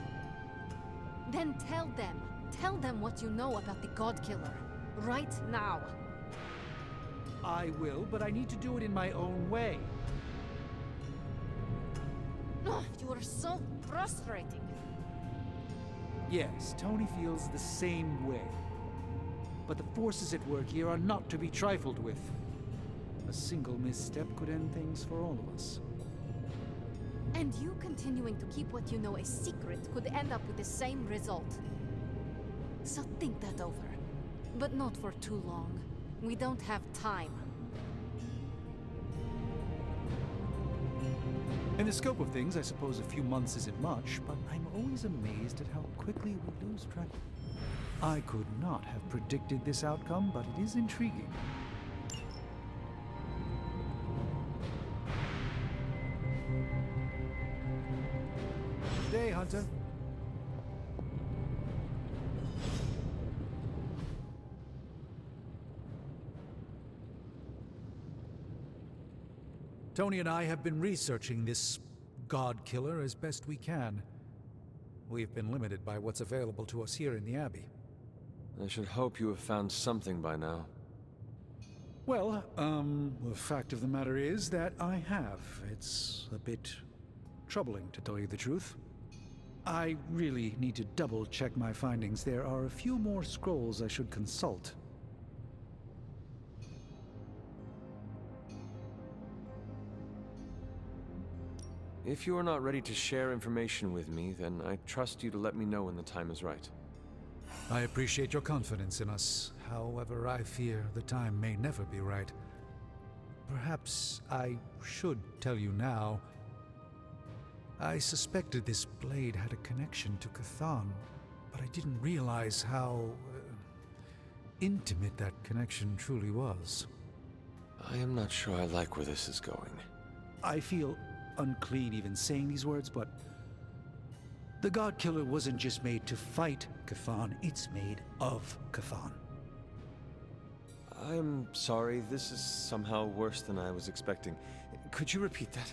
Then tell them. Tell them what you know about the God Killer. Right now. I will, but I need to do it in my own way. Ugh, you are so frustrating. Yes, Tony feels the same way. But the forces at work here are not to be trifled with. A single misstep could end things for all of us. And you continuing to keep what you know a secret could end up with the same result. So think that over. But not for too long. We don't have time. In the scope of things, I suppose a few months isn't much, but I'm always amazed at how quickly we lose track. I could not have predicted this outcome, but it is intriguing. Good day, Hunter. Tony and I have been researching this God Killer as best we can. We've been limited by what's available to us here in the Abbey. I should hope you have found something by now. Well, the fact of the matter is that I have. It's a bit troubling, to tell you the truth. I really need to double-check my findings. There are a few more scrolls I should consult. If you are not ready to share information with me, then I trust you to let me know when the time is right. I appreciate your confidence in us. However, I fear the time may never be right. Perhaps I should tell you now. I suspected this blade had a connection to Cthon, but I didn't realize how intimate that connection truly was. I am not sure I like where this is going. I feel unclean even saying these words, but the God Killer wasn't just made to fight Cthon, it's made of Cthon. I'm sorry, this is somehow worse than I was expecting. Could you repeat that?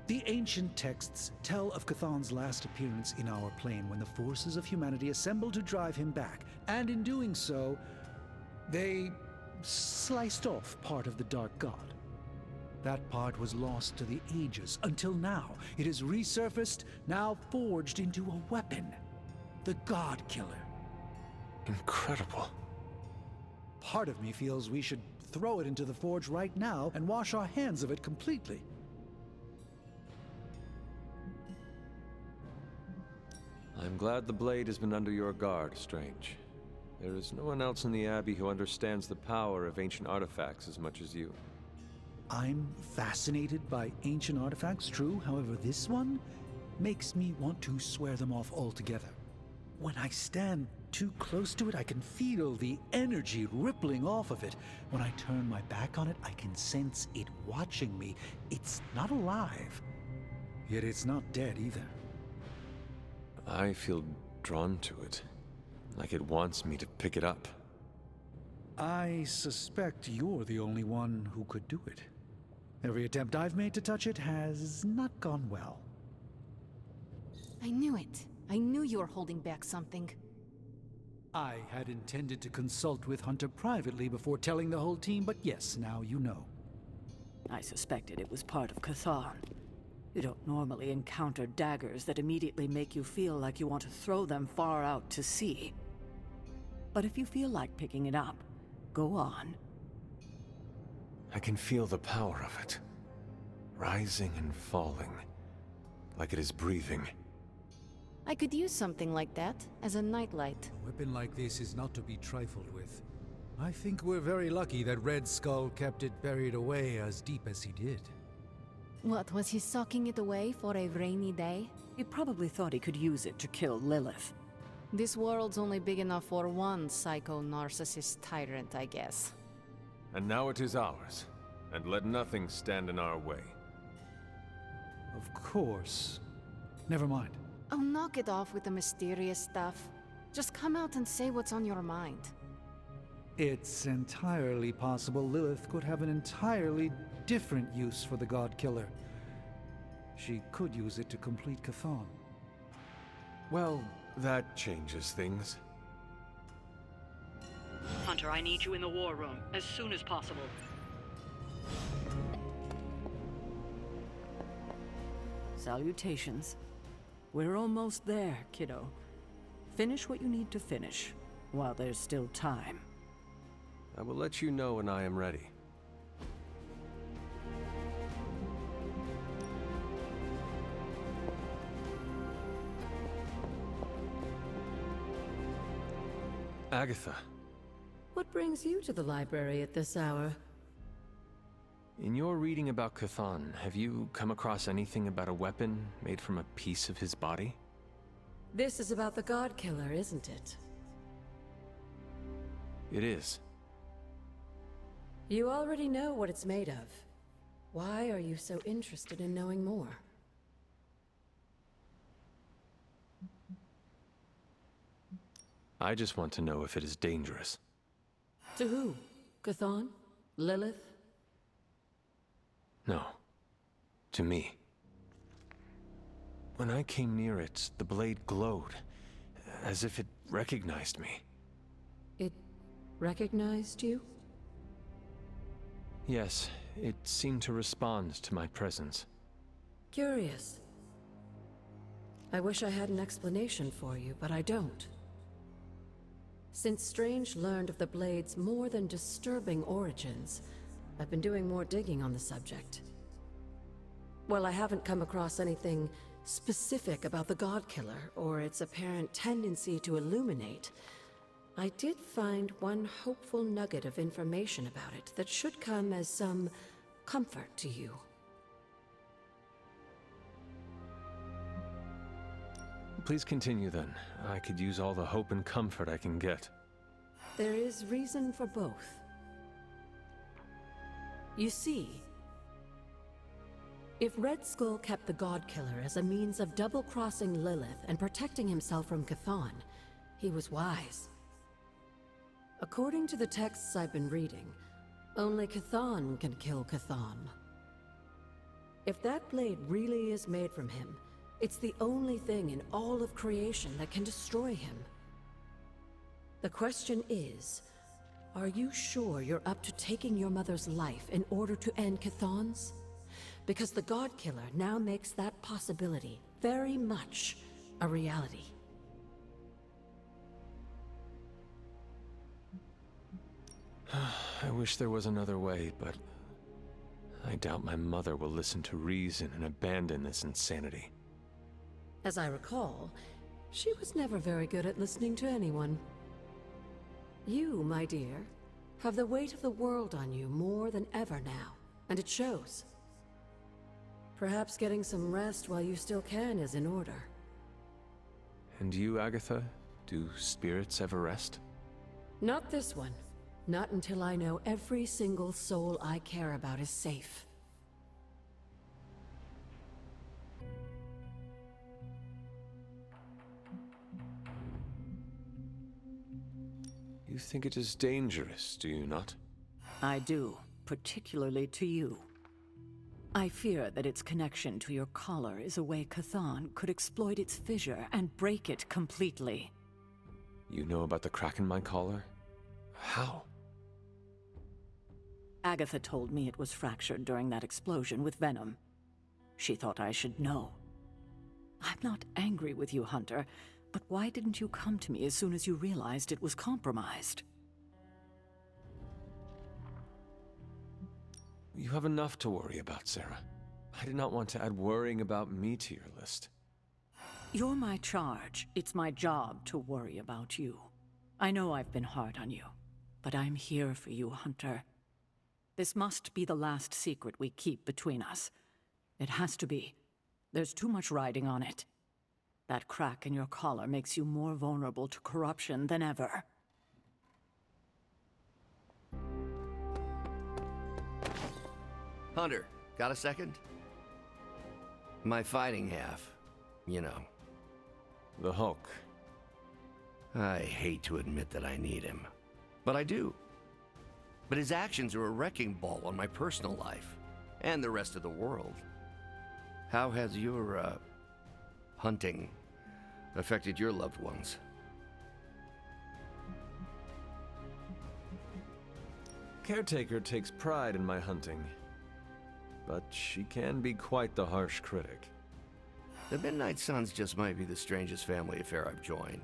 The ancient texts tell of Cthon's last appearance in our plane when the forces of humanity assembled to drive him back, and in doing so, they sliced off part of the Dark God. That part was lost to the ages, until now. It has resurfaced, now forged into a weapon. The God Killer. Incredible. Part of me feels we should throw it into the forge right now and wash our hands of it completely. I'm glad the blade has been under your guard, Strange. There is no one else in the Abbey who understands the power of ancient artifacts as much as you. I'm fascinated by ancient artifacts, true. However, this one makes me want to swear them off altogether. When I stand too close to it, I can feel the energy rippling off of it. When I turn my back on it, I can sense it watching me. It's not alive, yet it's not dead either. I feel drawn to it. like it wants me to pick it up. I suspect you're the only one who could do it. Every attempt I've made to touch it has not gone well. I knew it. I knew you were holding back something. I had intended to consult with Hunter privately before telling the whole team, but yes, now you know. I suspected it was part of Chthon. You don't normally encounter daggers that immediately make you feel like you want to throw them far out to sea. But if you feel like picking it up, go on. I can feel the power of it, rising and falling, like it is breathing. I could use something like that as a nightlight. A weapon like this is not to be trifled with. I think we're very lucky that Red Skull kept it buried away as deep as he did. What, was he socking it away for a rainy day? He probably thought he could use it to kill Lilith. This world's only big enough for one psycho-narcissist tyrant, I guess. And now it is ours, and let nothing stand in our way. Of course. Never mind. Oh, knock it off with the mysterious stuff. Just come out and say what's on your mind. It's entirely possible Lilith could have an entirely different use for the God Killer. She could use it to complete Chthon. Well, that changes things. Hunter, I need you in the war room as soon as possible. Salutations. We're almost there, kiddo. Finish what you need to finish, while there's still time. I will let you know when I am ready. Agatha, What brings you to the library at this hour? in your reading about Chthon, have you come across anything about a weapon made from a piece of his body? This is about the God Killer, isn't it? It is. You already know what it's made of. Why are you so interested in knowing more? I just want to know if it is dangerous. To who? Chthon? Lilith? No. To me. When I came near it, the blade glowed, as if it recognized me. It recognized you? Yes, it seemed to respond to my presence. Curious. I wish I had an explanation for you, but I don't. Since Strange learned of the Blade's more than disturbing origins, I've been doing more digging on the subject. While I haven't come across anything specific about the God Killer or its apparent tendency to illuminate, I did find one hopeful nugget of information about it that should come as some comfort to you. Please continue then. I could use all the hope and comfort I can get. There is reason for both. You see, if Red Skull kept the God Killer as a means of double-crossing Lilith and protecting himself from Chthon, he was wise. According to the texts I've been reading, only Chthon can kill Chthon. If that blade really is made from him, it's the only thing in all of creation that can destroy him. The question is, are you sure you're up to taking your mother's life in order to end Chthon's? Because the God Killer now makes that possibility very much a reality. I wish there was another way, but I doubt my mother will listen to reason and abandon this insanity. As I recall, she was never very good at listening to anyone. You, my dear, have the weight of the world on you more than ever now, and it shows. Perhaps getting some rest while you still can is in order. And you, Agatha? Do spirits ever rest? Not this one. Not until I know every single soul I care about is safe. You think it is dangerous, do you not? I do, particularly to you. I fear that its connection to your collar is a way Cathan could exploit its fissure and break it completely. You know about the crack in my collar? How? Agatha told me it was fractured during that explosion with Venom. She thought I should know. I'm not angry with you, Hunter, but why didn't you come to me as soon as you realized it was compromised? You have enough to worry about, Sarah. I did not want to add worrying about me to your list. You're my charge. It's my job to worry about you. I know I've been hard on you, but I'm here for you, Hunter. This must be the last secret we keep between us. It has to be. There's too much riding on it. That crack in your collar makes you more vulnerable to corruption than ever. Hunter, got a second? My fighting half, you know. The Hulk. I hate to admit that I need him, but I do. But his actions are a wrecking ball on my personal life, and the rest of the world. How has your, hunting affected your loved ones? Caretaker takes pride in my hunting, but she can be quite the harsh critic. The Midnight Suns just might be the strangest family affair I've joined,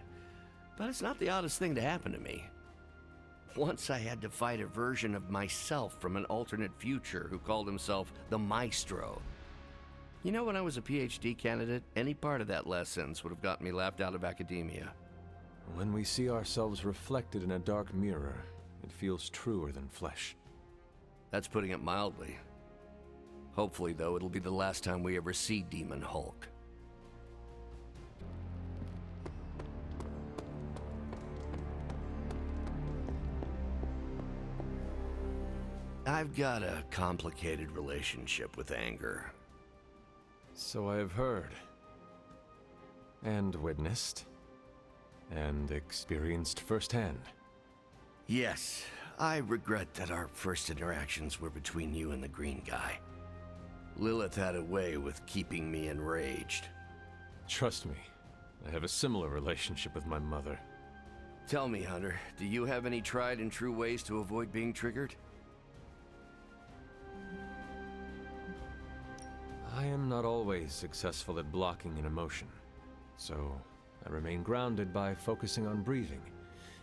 but it's not the oddest thing to happen to me. Once I had to fight a version of myself from an alternate future who called himself the Maestro. You know, when I was a PhD candidate, any part of that last sentence would have gotten me laughed out of academia. When we see ourselves reflected in a dark mirror, it feels truer than flesh. That's putting it mildly. Hopefully, though, it'll be the last time we ever see Demon Hulk. I've got a complicated relationship with anger. So I have heard. And witnessed. And experienced firsthand. Yes, I regret that our first interactions were between you and the green guy. Lilith had a way with keeping me enraged. Trust me, I have a similar relationship with my mother. Tell me, Hunter, do you have any tried and true ways to avoid being triggered? I am not always successful at blocking an emotion, so I remain grounded by focusing on breathing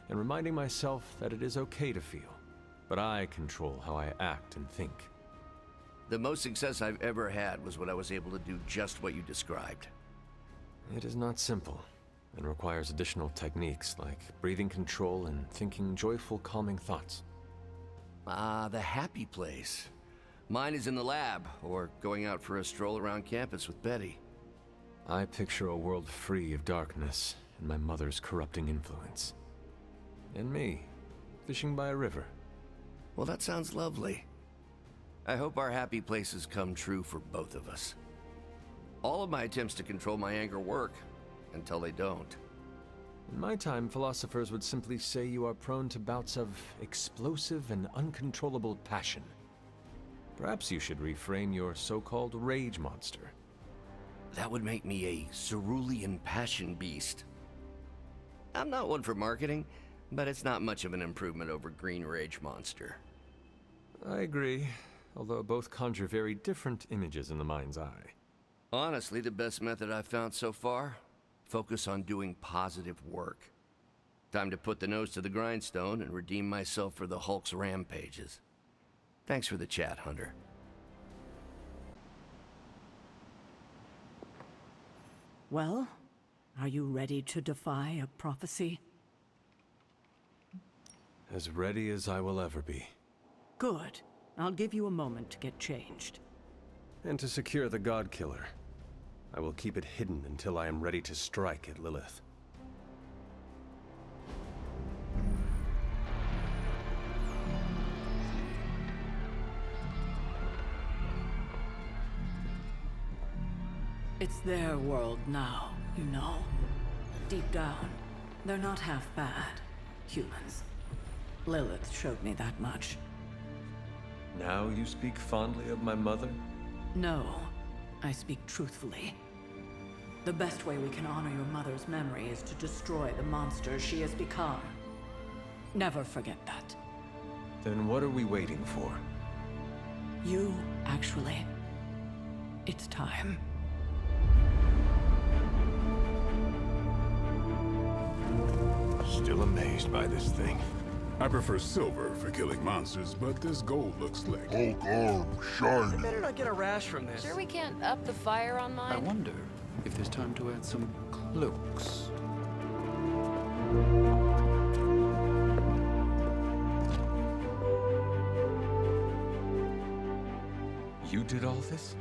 and reminding myself that it is okay to feel, but I control how I act and think. The most success I've ever had was when I was able to do just what you described. It is not simple, and requires additional techniques like breathing control and thinking joyful, calming thoughts. Ah, the happy place. Mine is in the lab, or going out for a stroll around campus with Betty. I picture a world free of darkness and my mother's corrupting influence. And me, fishing by a river. Well, that sounds lovely. I hope our happy places come true for both of us. All of my attempts to control my anger work, until they don't. In my time, philosophers would simply say you are prone to bouts of explosive and uncontrollable passion. Perhaps you should reframe your so-called rage monster. That would make me a cerulean passion beast. I'm not one for marketing, but it's not much of an improvement over Green Rage Monster. I agree, although both conjure very different images in the mind's eye. Honestly, the best method I've found so far? Focus on doing positive work. Time to put the nose to the grindstone and redeem myself for the Hulk's rampages. Thanks for the chat, Hunter. Well, are you ready to defy a prophecy? As ready as I will ever be. Good. I'll give you a moment to get changed. And to secure the God Killer, I will keep it hidden until I am ready to strike at Lilith. It's their world now, you know. Deep down, they're not half bad, humans. Lilith showed me that much. Now you speak fondly of my mother? No, I speak truthfully. The best way we can honor your mother's memory is to destroy the monster she has become. Never forget that. Then what are we waiting for? You, actually. It's time. Still amazed by this thing. I prefer silver for killing monsters, but this gold looks slick. Hulk arm, shiny. I better not get a rash from this. Sure we can't up the fire on mine? I wonder if there's time to add some cloaks. You did all this?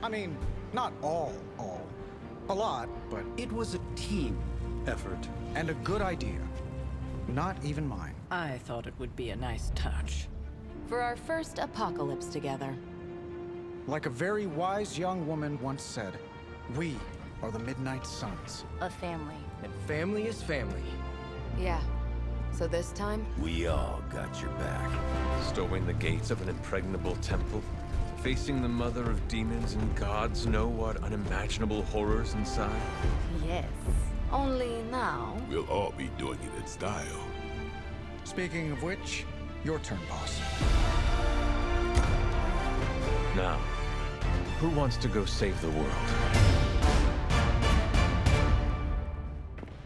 I mean, not all. A lot, but it was a team effort and a good idea. Not even mine. I thought it would be a nice touch. For our first apocalypse together. Like a very wise young woman once said, we are the Midnight Suns. A family. And family is family. Yeah. So this time? We all got your back. Storming the gates of an impregnable temple? Facing the mother of demons and gods know what unimaginable horrors inside? Yes. Only now... We'll all be doing it in style. Speaking of which, your turn, boss. Now, who wants to go save the world?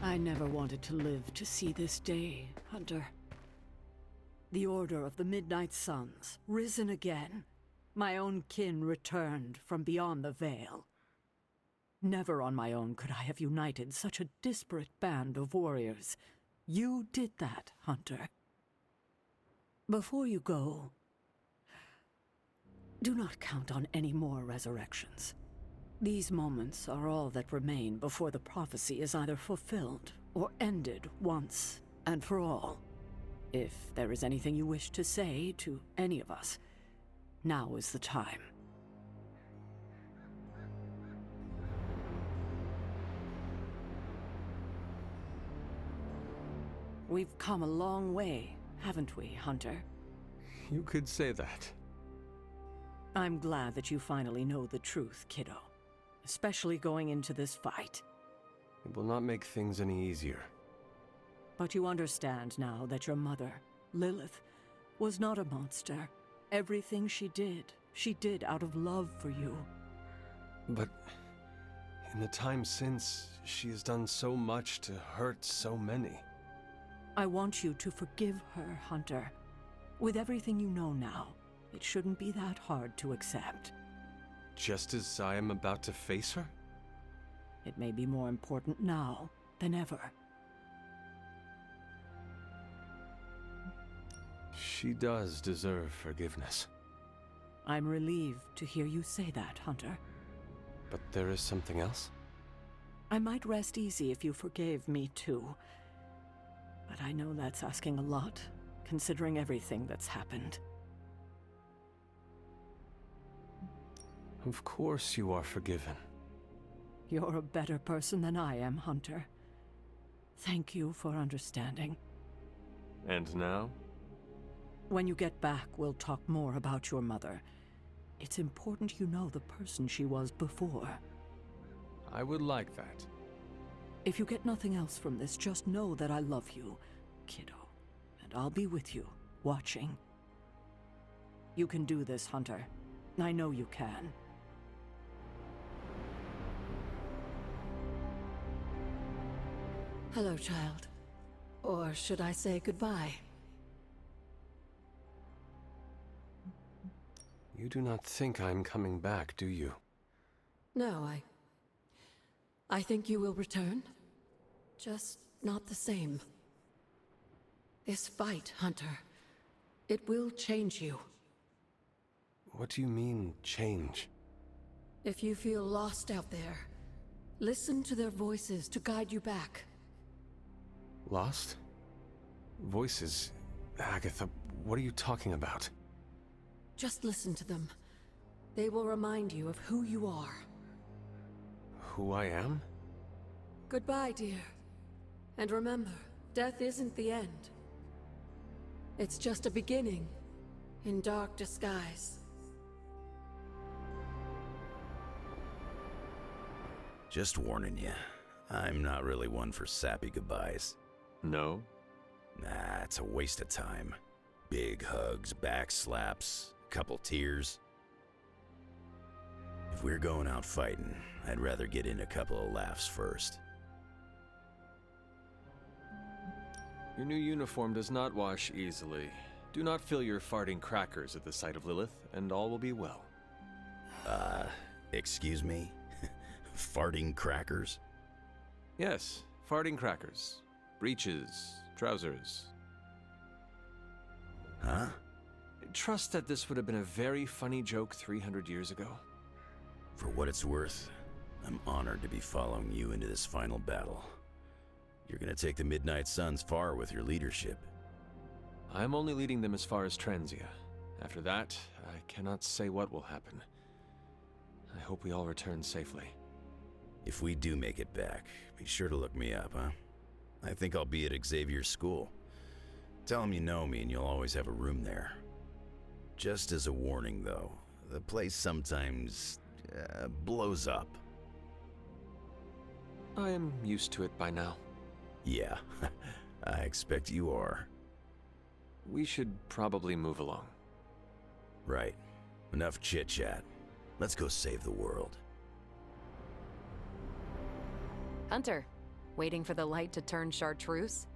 I never wanted to live to see this day, Hunter. The Order of the Midnight Suns, risen again. My own kin returned from beyond the veil. Never on my own could I have united such a disparate band of warriors. You did that, Hunter. Before you go, do not count on any more resurrections. These moments are all that remain before the prophecy is either fulfilled or ended once and for all. If there is anything you wish to say to any of us, now is the time. We've come a long way, haven't we, Hunter? You could say that. I'm glad that you finally know the truth, kiddo. Especially going into this fight. It will not make things any easier. But you understand now that your mother, Lilith, was not a monster. Everything she did out of love for you. But in the time since, she has done so much to hurt so many. I want you to forgive her, Hunter. With everything you know now, it shouldn't be that hard to accept. Just as I am about to face her? It may be more important now than ever. She does deserve forgiveness. I'm relieved to hear you say that, Hunter. But there is something else? I might rest easy if you forgave me too. But I know that's asking a lot, considering everything that's happened. Of course you are forgiven. You're a better person than I am, Hunter. Thank you for understanding. And now? When you get back, we'll talk more about your mother. It's important you know the person she was before. I would like that. If you get nothing else from this, just know that I love you, kiddo. And I'll be with you, watching. You can do this, Hunter. I know you can. Hello, child. Or should I say goodbye? You do not think I'm coming back, do you? No, I think you will return. Just not the same. This fight, Hunter, it will change you. What do you mean, change? If you feel lost out there, listen to their voices to guide you back. Lost? Voices? Agatha, what are you talking about? Just listen to them. They will remind you of who you are. Who I am? Goodbye, dear. And remember, death isn't the end. It's just a beginning, in dark disguise. Just warning you, I'm not really one for sappy goodbyes. No? Nah, it's a waste of time. Big hugs, back slaps, couple tears. If we're going out fighting, I'd rather get in a couple of laughs first. Your new uniform does not wash easily. Do not fill your farting crackers at the sight of Lilith, and all will be well. Excuse me? Farting crackers? Yes, farting crackers. Breeches, trousers. Huh? Trust that this would have been a very funny joke 300 years ago. For what it's worth, I'm honored to be following you into this final battle. You're gonna take the Midnight Suns far with your leadership. I'm only leading them as far as Transia. After that, I cannot say what will happen. I hope we all return safely. If we do make it back, be sure to look me up, huh? I think I'll be at Xavier's school. Tell him you know me and you'll always have a room there. Just as a warning, though, the place sometimes blows up. I am used to it by now. Yeah, I expect you are. We should probably move along. Right. Enough chit-chat. Let's go save the world. Hunter, waiting for the light to turn chartreuse?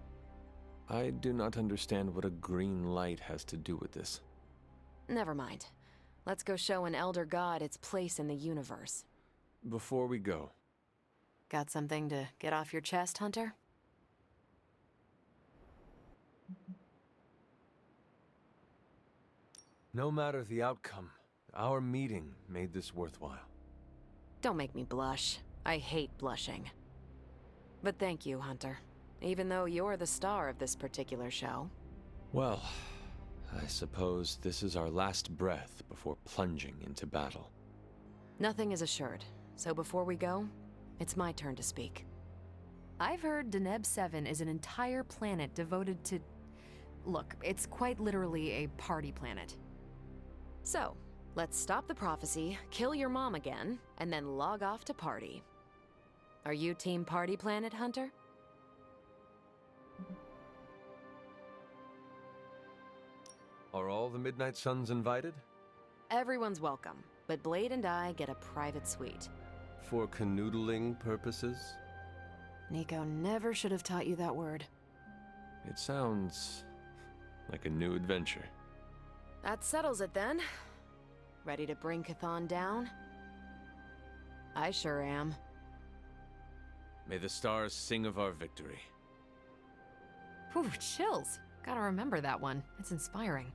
I do not understand what a green light has to do with this. Never mind. Let's go show an Elder God its place in the universe. Before we go, Got something to get off your chest, Hunter? no matter the outcome, our meeting made this worthwhile. Don't make me blush. I hate blushing. But thank you, Hunter. Even though you're the star of this particular show. Well, I suppose this is our last breath before plunging into battle. Nothing is assured, so before we go, it's my turn to speak. I've heard Deneb 7 is an entire planet devoted to... Look, it's quite literally a party planet. So, let's stop the prophecy, kill your mom again, and then log off to party. Are you Team Party Planet, Hunter? Are all the Midnight Suns invited? Everyone's welcome, but Blade and I get a private suite. For canoodling purposes? Nico never should have taught you that word. It sounds like a new adventure. That settles it then. Ready to bring Chthon down? I sure am. May the stars sing of our victory. Whew, chills. Gotta remember that one. It's inspiring.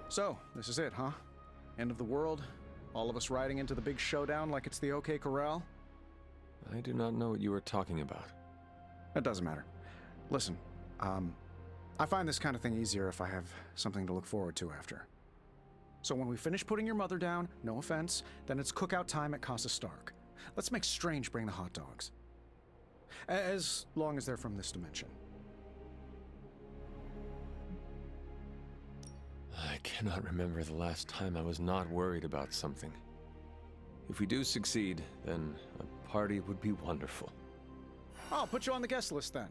So, this is it, huh? End of the world? All of us riding into the big showdown like it's the OK Corral? I do not know what you are talking about. It doesn't matter. Listen, I find this kind of thing easier if I have something to look forward to after. So when we finish putting your mother down, no offense, then it's cookout time at Casa Stark. Let's make Strange bring the hot dogs. As long as they're from this dimension. I cannot remember the last time I was not worried about something. If we do succeed, then a party would be wonderful. I'll put you on the guest list then.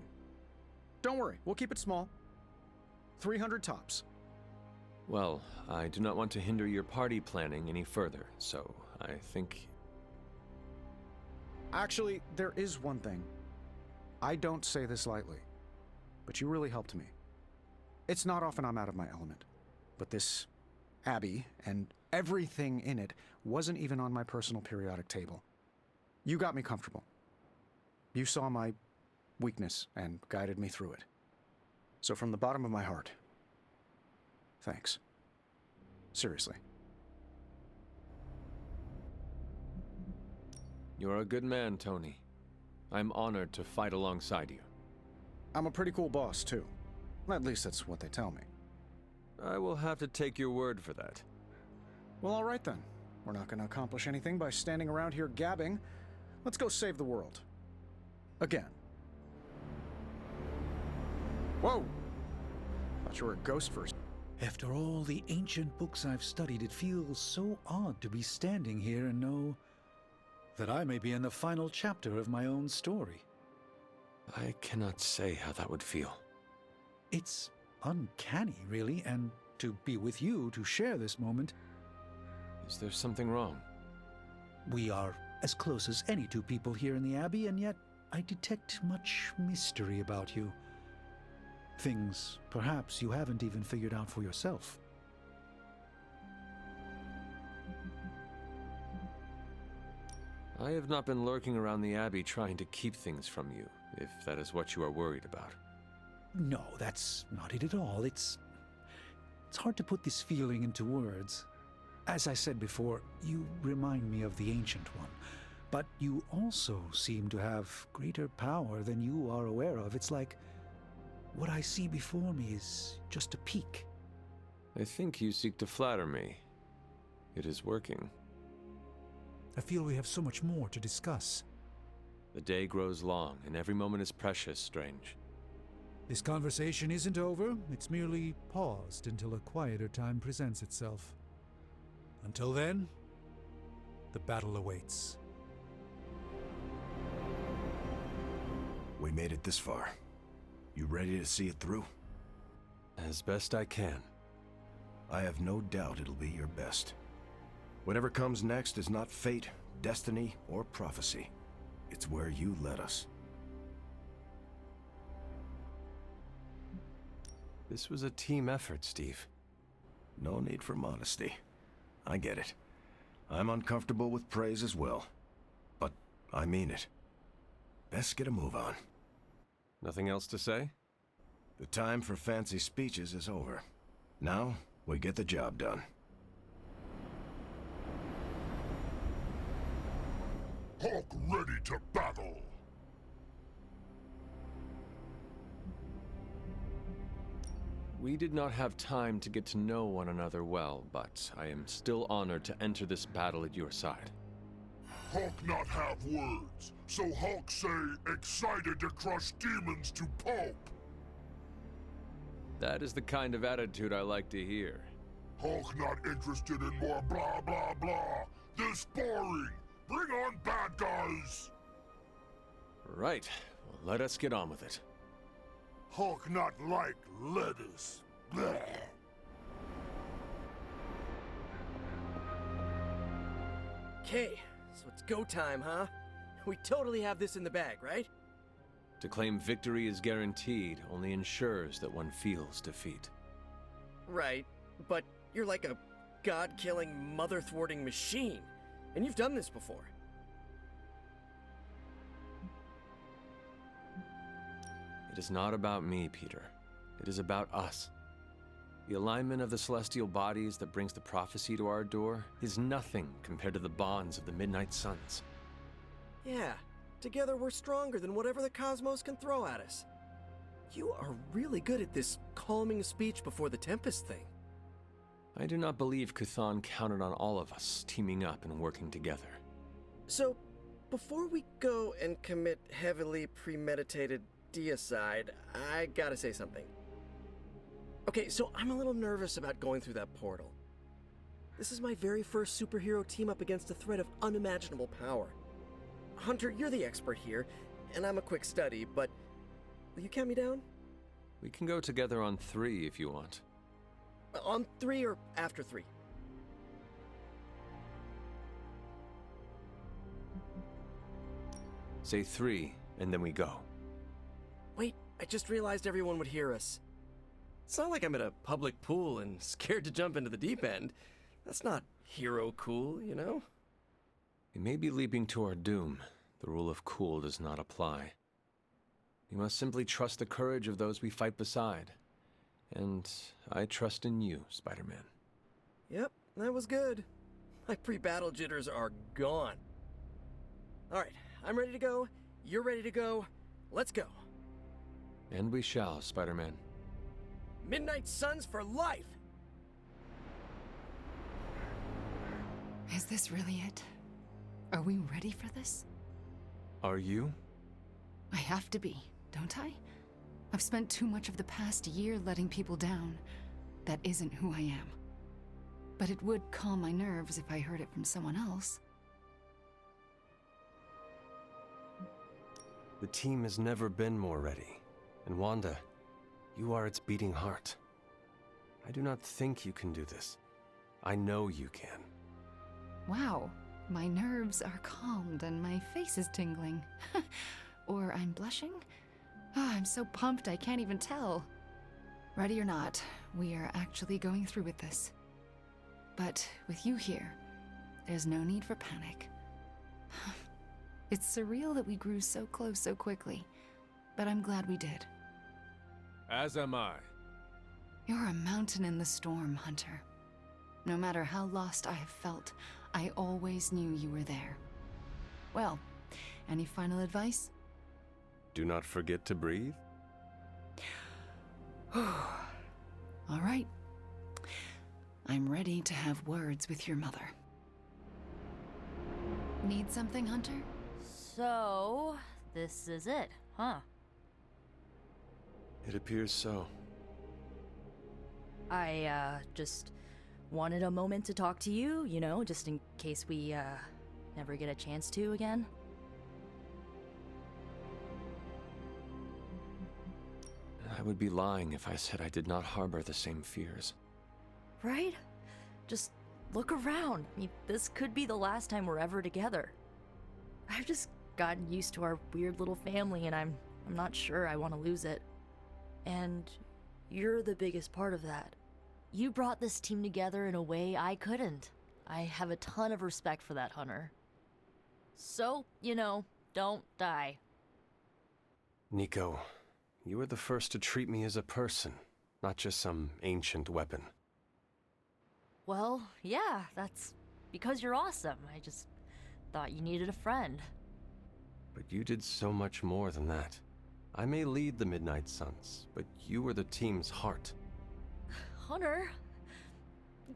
Don't worry, we'll keep it small. 300 tops. Well, I do not want to hinder your party planning any further, so I think... Actually, there is one thing. I don't say this lightly, but you really helped me. It's not often I'm out of my element, but this Abbey and everything in it wasn't even on my personal periodic table. You got me comfortable. You saw my weakness and guided me through it. So from the bottom of my heart, thanks. Seriously. You're a good man, Tony. I'm honored to fight alongside you. I'm a pretty cool boss, too. At least that's what they tell me. I will have to take your word for that. Well, all right then. We're not going to accomplish anything by standing around here gabbing. Let's go save the world. Again. Whoa! Thought you were a ghost first. After all the ancient books I've studied, it feels so odd to be standing here and know that I may be in the final chapter of my own story. I cannot say how that would feel. It's uncanny, really, and to be with you to share this moment. Is there something wrong? We are as close as any two people here in the Abbey, and yet I detect much mystery about you. Things, perhaps, you haven't even figured out for yourself. I have not been lurking around the Abbey trying to keep things from you, if that is what you are worried about. No, that's not it at all. It's hard to put this feeling into words. As I said before, you remind me of the Ancient One, but you also seem to have greater power than you are aware of. It's like what I see before me is just a peak. I think you seek to flatter me. It is working. I feel we have so much more to discuss. The day grows long, and every moment is precious, Strange. This conversation isn't over, it's merely paused until a quieter time presents itself. Until then, the battle awaits. We made it this far. You ready to see it through? As best I can. I have no doubt it'll be your best. Whatever comes next is not fate, destiny, or prophecy. It's where you led us. This was a team effort, Steve. No need for modesty. I get it. I'm uncomfortable with praise as well. But I mean it. Best get a move on. Nothing else to say? The time for fancy speeches is over. Now, we get the job done. Hulk ready to battle! We did not have time to get to know one another well, but I am still honored to enter this battle at your side. Hulk not have words, so Hulk say excited to crush demons to pulp. That is the kind of attitude I like to hear. Hulk not interested in more blah blah blah. This boring. Bring on bad guys. Right. Well, let us get on with it. Hulk not like lettuce. Bleh. Okay, so it's go time, huh? We totally have this in the bag, right? To claim victory is guaranteed only ensures that one feels defeat. Right, but you're like a god-killing, mother-thwarting machine, and you've done this before. It is not about me, Peter. It is about us. The alignment of the celestial bodies that brings the prophecy to our door is nothing compared to the bonds of the Midnight Suns. Yeah, together we're stronger than whatever the cosmos can throw at us. You are really good at this calming speech before the Tempest thing. I do not believe Cthon counted on all of us teaming up and working together. So, before we go and commit heavily premeditated deicide, I gotta say something. Okay, so I'm a little nervous about going through that portal. This is my very first superhero team up against a threat of unimaginable power. Hunter, you're the expert here, and I'm a quick study, but will you count me down? We can go together on 3 if you want. On 3 or after 3? Say 3, and then we go. Wait, I just realized everyone would hear us. It's not like I'm at a public pool and scared to jump into the deep end. That's not hero cool, you know? We may be leaping to our doom. The rule of cool does not apply. We must simply trust the courage of those we fight beside. And I trust in you, Spider-Man. Yep, that was good. My pre-battle jitters are gone. Alright, I'm ready to go. You're ready to go. Let's go. And we shall, Spider-Man. Midnight Suns for life! Is this really it? Are we ready for this? Are you? I have to be, don't I? I've spent too much of the past year letting people down. That isn't who I am. But it would calm my nerves if I heard it from someone else. The team has never been more ready. And Wanda, you are its beating heart. I do not think you can do this. I know you can. Wow, my nerves are calmed and my face is tingling. Or I'm blushing? I'm so pumped I can't even tell. Ready or not, we are actually going through with this. But with you here, there's no need for panic. It's surreal that we grew so close so quickly, but I'm glad we did. As am I. You're a mountain in the storm, Hunter. No matter how lost I have felt, I always knew you were there. Well, any final advice? Do not forget to breathe. All right. I'm ready to have words with your mother. Need something, Hunter? So, this is it, huh? It appears so. I, just wanted a moment to talk to you, you know, just in case we, never get a chance to again. I would be lying if I said I did not harbor the same fears. Right? Just look around. I mean, this could be the last time we're ever together. I've just gotten used to our weird little family, and I'm not sure I want to lose it. And you're the biggest part of that. You brought this team together in a way I couldn't. I have a ton of respect for that, Hunter. So, you know, don't die. Nico, you were the first to treat me as a person, not just some ancient weapon. Well, yeah, that's because you're awesome. I just thought you needed a friend. But you did so much more than that. I may lead the Midnight Suns, but you were the team's heart. Hunter,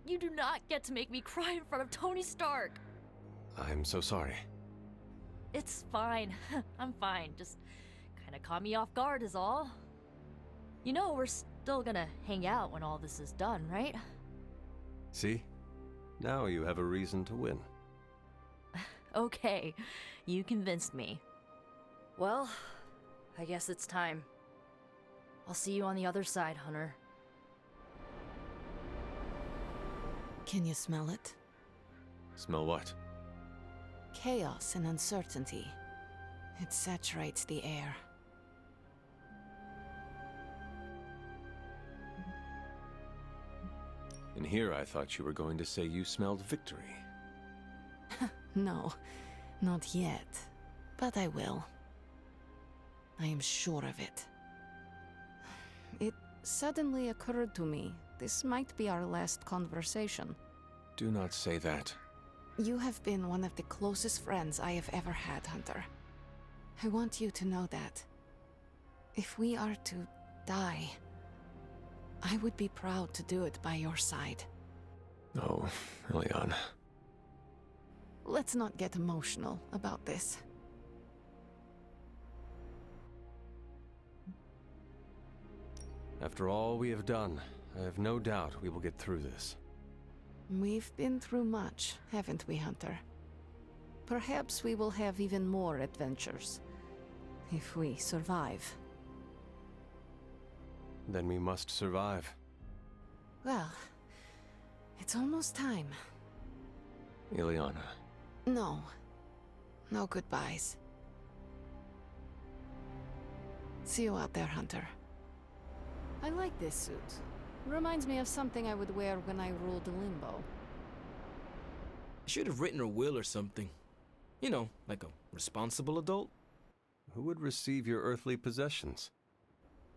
you do not get to make me cry in front of Tony Stark. I'm so sorry. It's fine. I'm fine. Just kinda caught me off guard is all. You know we're still gonna hang out when all this is done, right? See? Now you have a reason to win. Okay, you convinced me. Well, I guess it's time. I'll see you on the other side, Hunter. Can you smell it? Smell what? Chaos and uncertainty. It saturates the air. And here I thought you were going to say you smelled victory. No, not yet. But I will. I am sure of it. It suddenly occurred to me, this might be our last conversation. Do not say that. You have been one of the closest friends I have ever had, Hunter. I want you to know that. If we are to die, I would be proud to do it by your side. Oh, Ileana. Let's not get emotional about this. After all we have done, I have no doubt we will get through this. We've been through much, haven't we, Hunter? Perhaps we will have even more adventures. If we survive. Then we must survive. Well, it's almost time. Ileana. No. No goodbyes. See you out there, Hunter. I like this suit. Reminds me of something I would wear when I ruled Limbo. I should have written a will or something. You know, like a responsible adult. Who would receive your earthly possessions?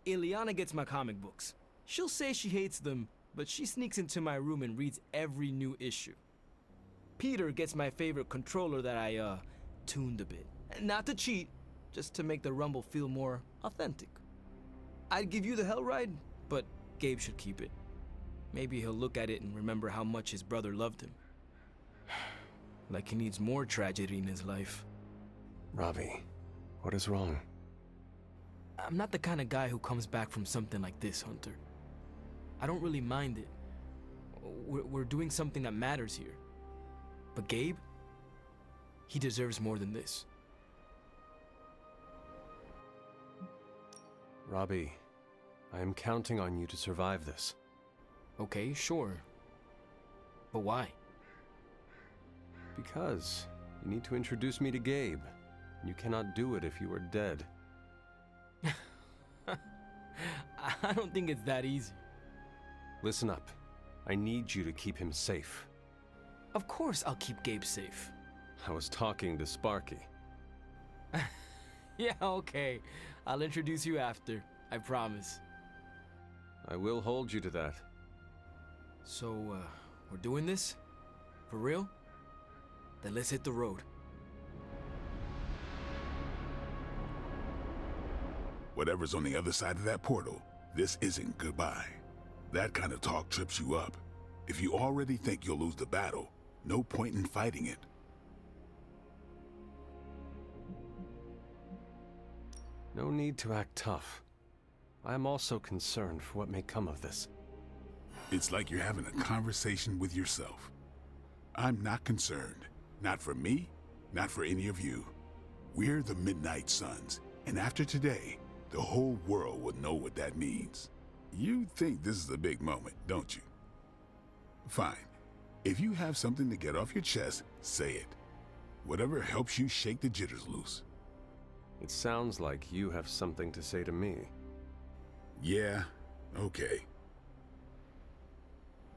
Ileana gets my comic books. She'll say she hates them, but she sneaks into my room and reads every new issue. Peter gets my favorite controller that I, tuned a bit. Not to cheat, just to make the Rumble feel more authentic. I'd give you the Hellride, but Gabe should keep it. Maybe he'll look at it and remember how much his brother loved him. Like he needs more tragedy in his life. Ravi, what is wrong? I'm not the kind of guy who comes back from something like this, Hunter. I don't really mind it. We're doing something that matters here. But Gabe, he deserves more than this. Robbie, I am counting on you to survive this. Okay, sure. But why? Because you need to introduce me to Gabe. You cannot do it if you are dead. I don't think it's that easy. Listen up. I need you to keep him safe. Of course I'll keep Gabe safe. I was talking to Sparky. Yeah, okay. I'll introduce you after. I promise. I will hold you to that. So, we're doing this? For real? Then let's hit the road. Whatever's on the other side of that portal, this isn't goodbye. That kind of talk trips you up. If you already think you'll lose the battle, no point in fighting it. No need to act tough. I am also concerned for what may come of this. It's like you're having a conversation with yourself. I'm not concerned. Not for me, not for any of you. We're the Midnight Suns, and after today, the whole world will know what that means. You think this is a big moment, don't you? Fine. If you have something to get off your chest, say it. Whatever helps you shake the jitters loose. It sounds like you have something to say to me. Yeah, okay.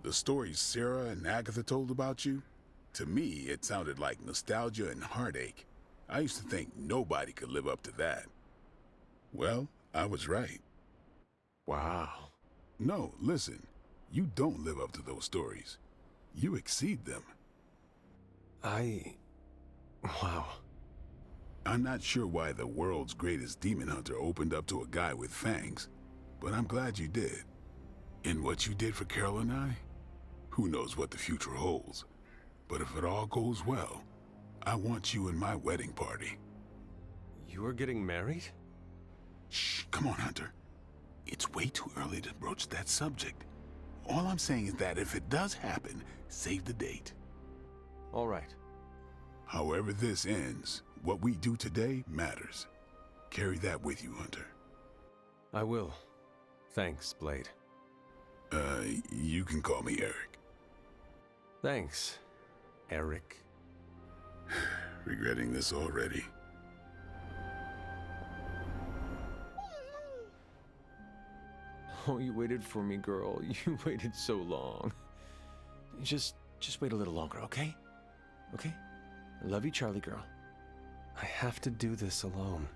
The stories Sarah and Agatha told about you, to me it sounded like nostalgia and heartache. I used to think nobody could live up to that. Well, I was right. Wow. No, listen. You don't live up to those stories. You exceed them. Wow. I'm not sure why the world's greatest demon hunter opened up to a guy with fangs, but I'm glad you did. And what you did for Carol and I? Who knows what the future holds. But if it all goes well, I want you in my wedding party. You are getting married? Shh, come on, Hunter. It's way too early to broach that subject. All I'm saying is that if it does happen, save the date. All right. However this ends, what we do today matters. Carry that with you, Hunter. I will. Thanks, Blade. You can call me Eric. Thanks, Eric. Regretting this already. Oh, you waited for me, girl. You waited so long. Just wait a little longer, okay? Okay? I love you, Charlie girl. I have to do this alone.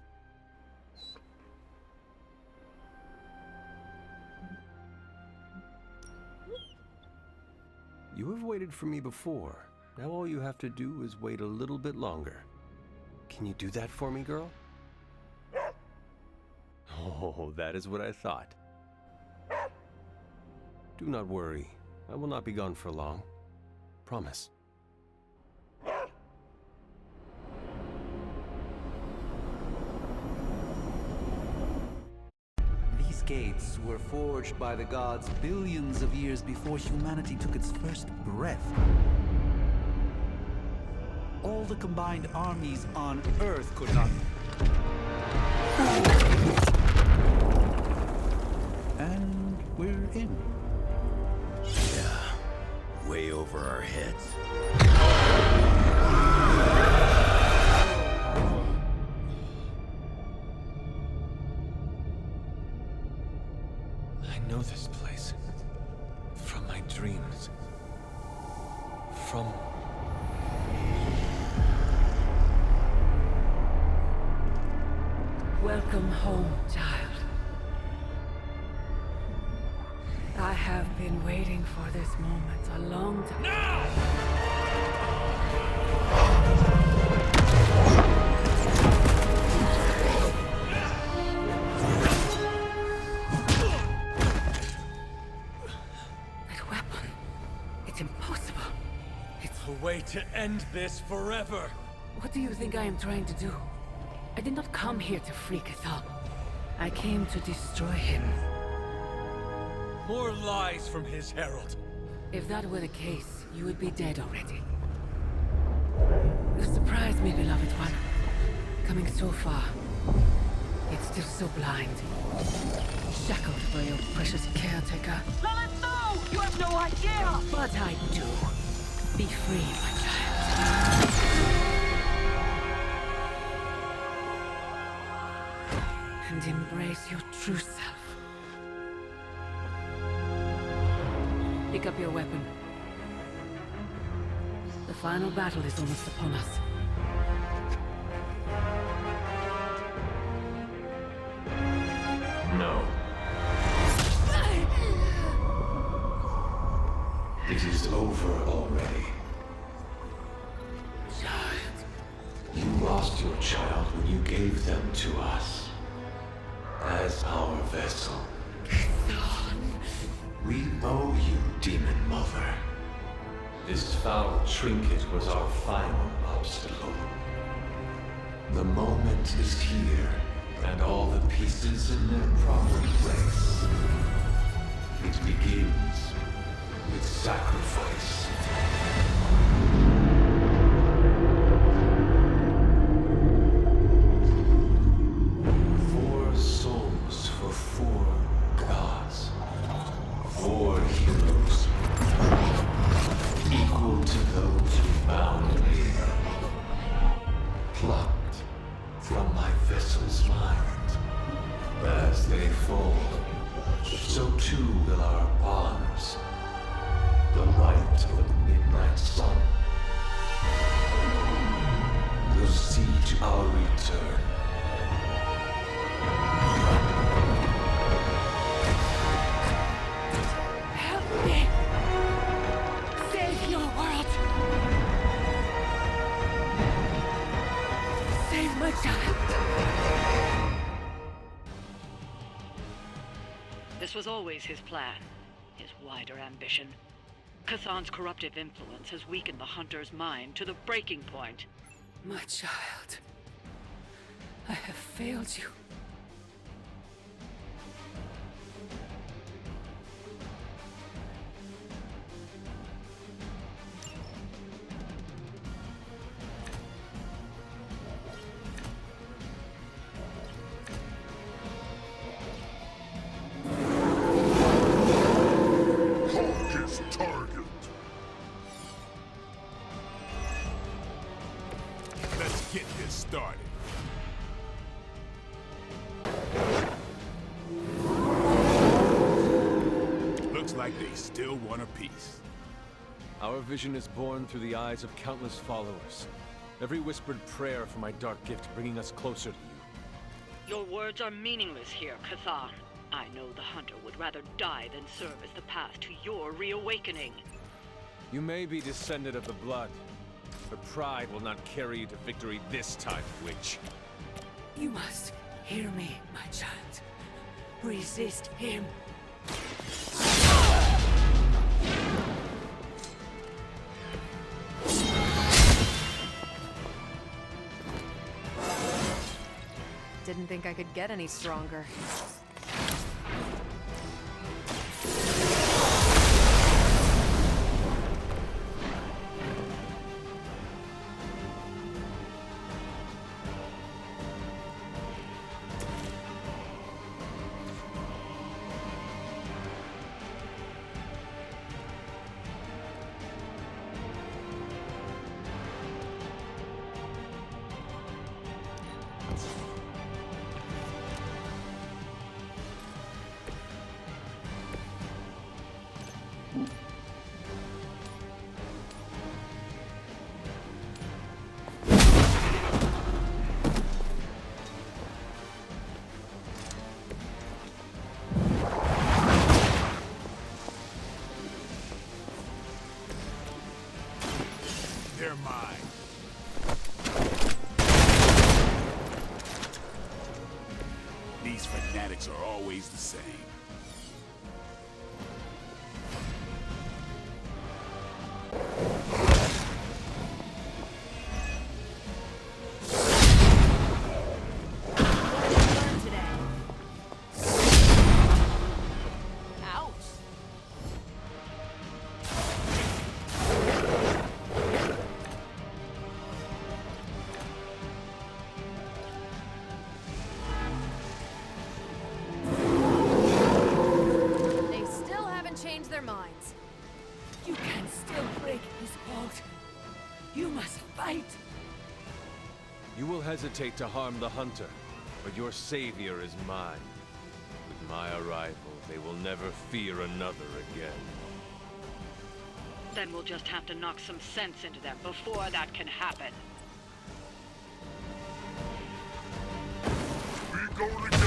You have waited for me before. Now all you have to do is wait a little bit longer. Can you do that for me, girl? Oh, that is what I thought. Do not worry. I will not be gone for long. Promise. These gates were forged by the gods billions of years before humanity took its first breath. All the combined armies on Earth could not... And we're in. Yeah, way over our heads. I know this place. From my dreams. From... Welcome home, child. I have been waiting for this moment a long time. Now! That weapon, it's impossible. It's a way to end this forever. What do you think I am trying to do? I did not come here to free Cathal. I came to destroy him. More lies from his herald. If that were the case, you would be dead already. You surprised me, beloved one. Coming so far, yet still so blind. Shackled by your precious caretaker. Lilith, no! You have no idea! But I do. Be free, my child. And embrace your true self. Pick up your weapon. The final battle is almost upon us. No. It is over already. Child. You lost your child when you gave them to us. As our vessel. We owe you, Demon Mother. This foul trinket was our final obstacle. The moment is here, and all the pieces in their proper place. It begins with sacrifice. Four souls for four gods. 4 heroes. Equal to those who bound me. Plucked from my vessel's mind. As they fall, so too will our bonds. The light of the midnight sun will see to our return. Help me! Save your world! Save my child! This was always his plan, his wider ambition. Cthulhu's corruptive influence has weakened the Hunter's mind to the breaking point. My child, I have failed you. Focus target. Let's get this started. Looks like they still want a piece. Our vision is born through the eyes of countless followers. Every whispered prayer for my dark gift bringing us closer to you. Your words are meaningless here, Cthulhu. I know the Hunter would rather die than serve as the path to your reawakening. You may be descendant of the blood, but pride will not carry you to victory this time, witch. You must hear me, my child. Resist him. Didn't think I could get any stronger. They're mine. These fanatics are always the same. their minds. You can still break his hold. You must fight. You will hesitate to harm the hunter, but your savior is mine. With my arrival, they will never fear another again. Then we'll just have to knock some sense into them before that can happen. We go together.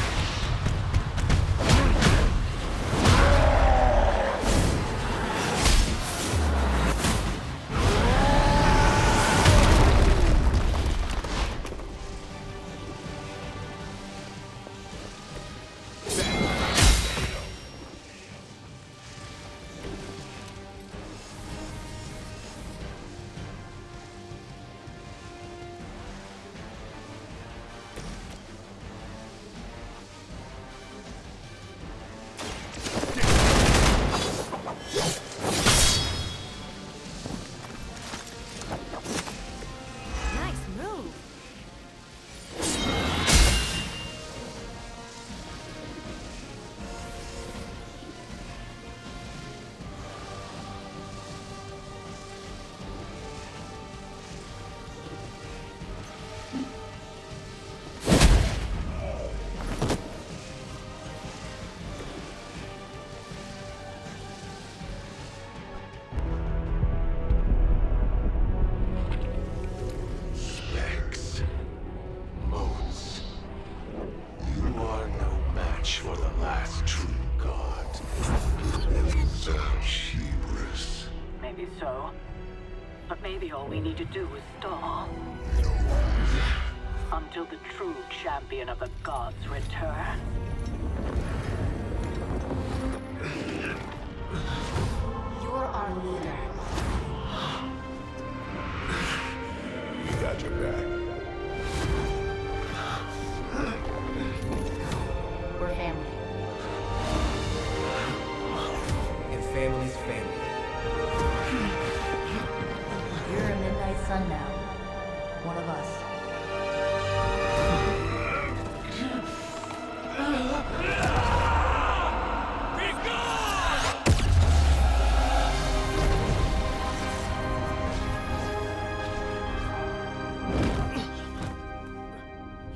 Maybe so. But maybe all we need to do is stall. Until the true champion of the gods returns. You're our leader. We got your back. We're family. And family's family. You're a Midnight Sun now. One of us.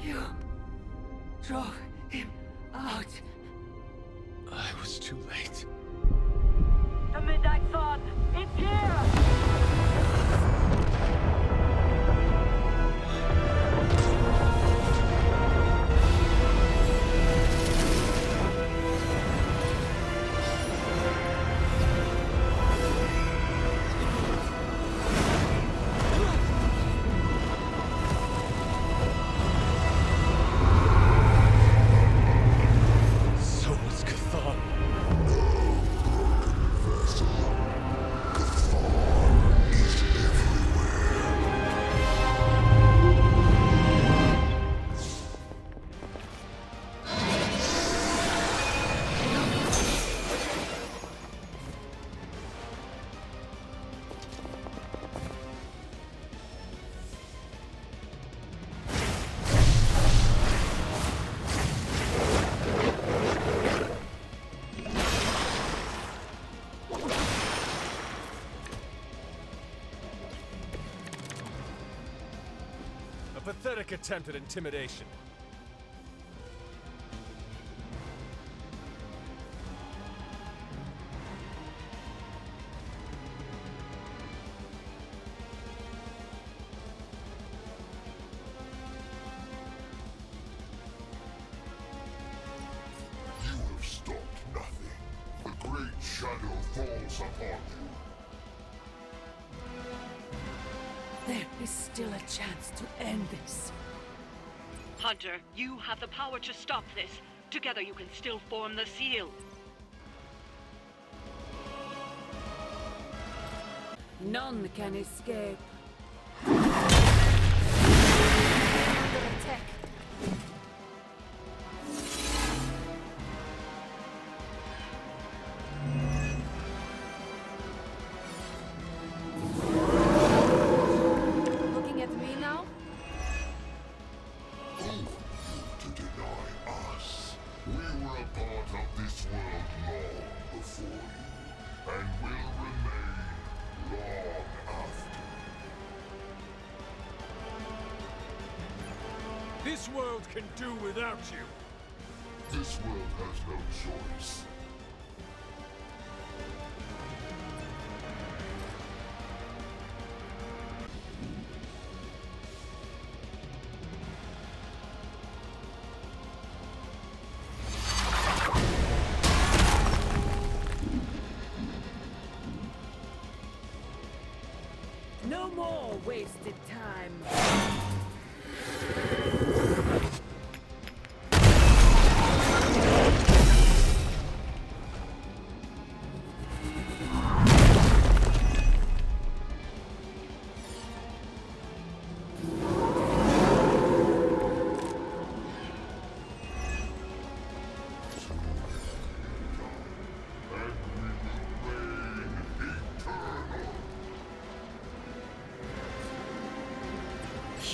You drove him out. I was too late. The Midnight Sun! It's here! So was Chthon. A pathetic attempt at intimidation. You have stopped nothing. The great shadow falls upon you. There is still a chance to end this. Hunter, you have the power to stop this. Together you can still form the seal. None can escape. Looking at me now? To deny us. We were a part of this world long before you. This world can do without you. This world has no choice. No more wasted time.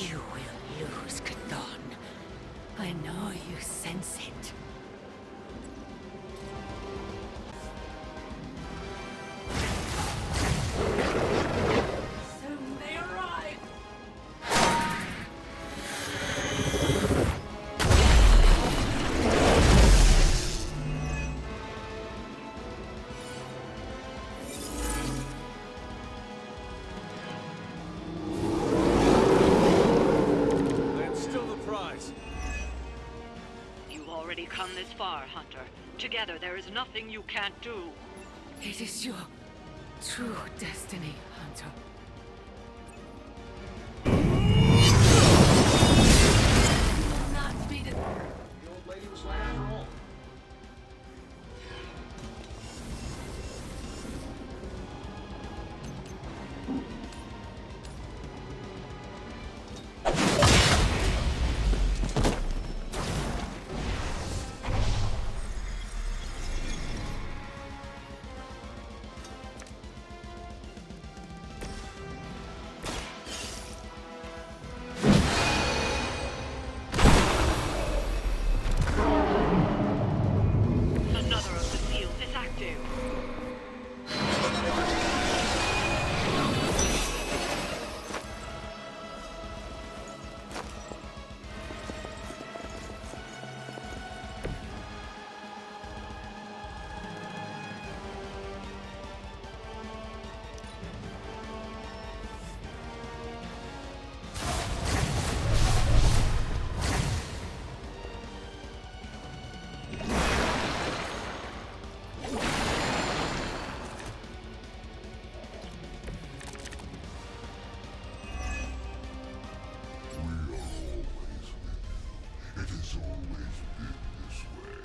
You will lose, Chthon. I know you sense it. Soon they arrive. I am still the prize. You've already come this far, Hunter. Together, there is nothing you can't do. It is your true destiny, Hunter. You will not be the... The old lady was right after all. Another of the seals is active. It has always been this way.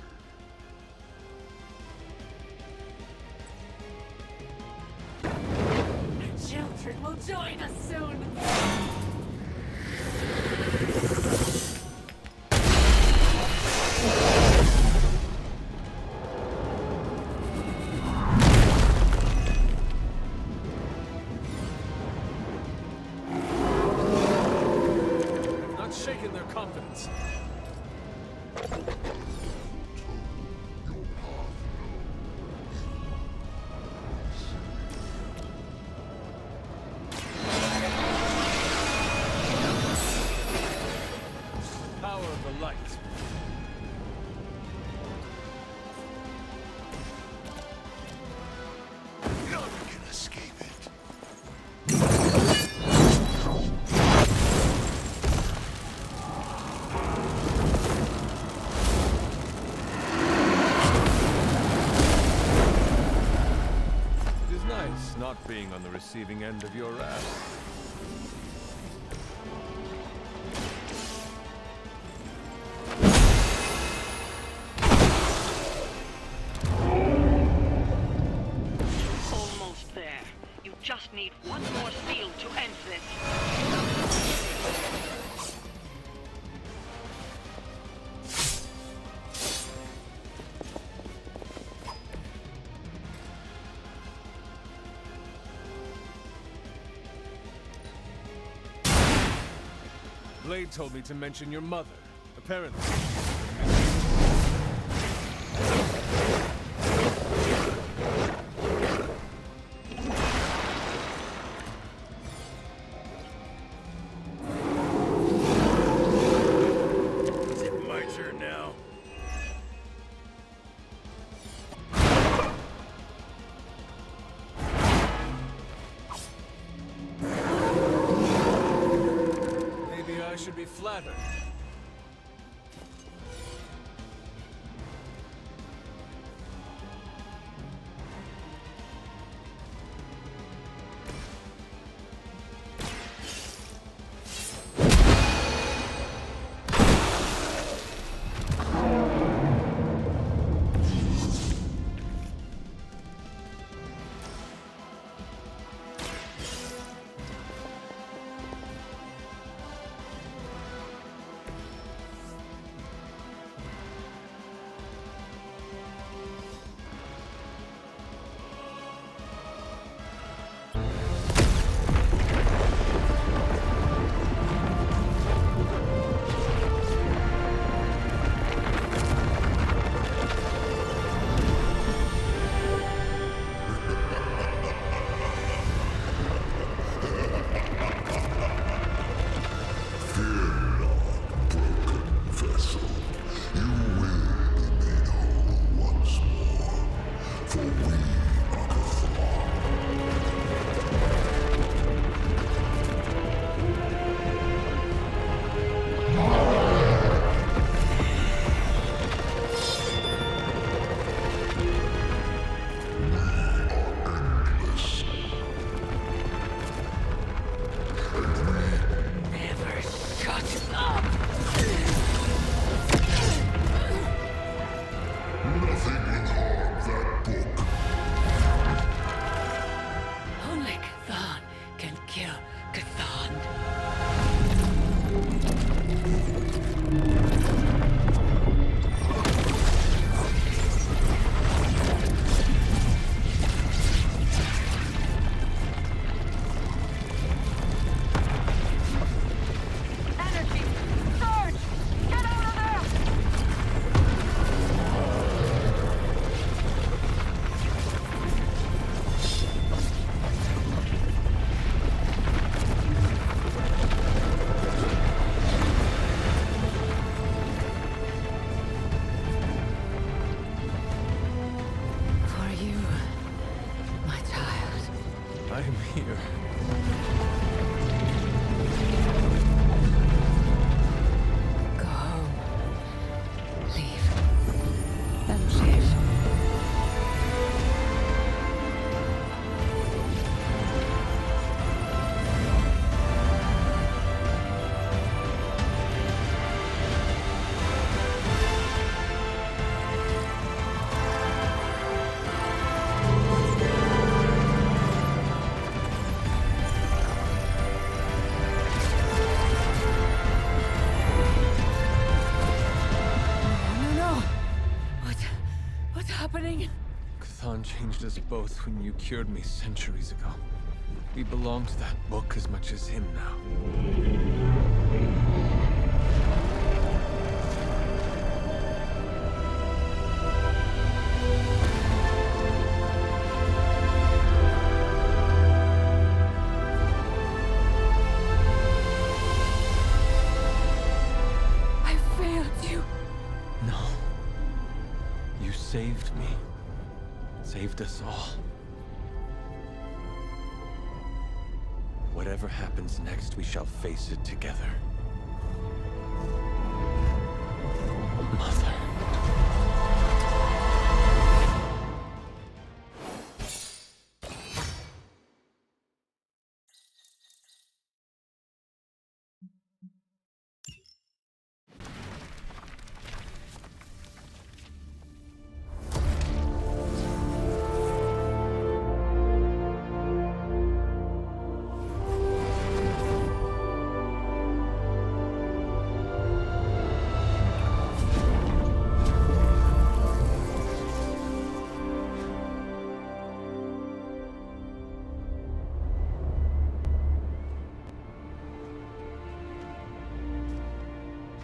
The children will join us soon. I've not shaken their confidence. Power of the light. None can escape it. It is nice not being on the receiving end of your wrath. Almost there. You just need one more seal to end this. Blade told me to mention your mother. Apparently. ladder. Chthon changed us both when you cured me centuries ago. We belong to that book as much as him now. I failed you. No. You saved me. Saved us all. Whatever happens next, we shall face it together. Mother.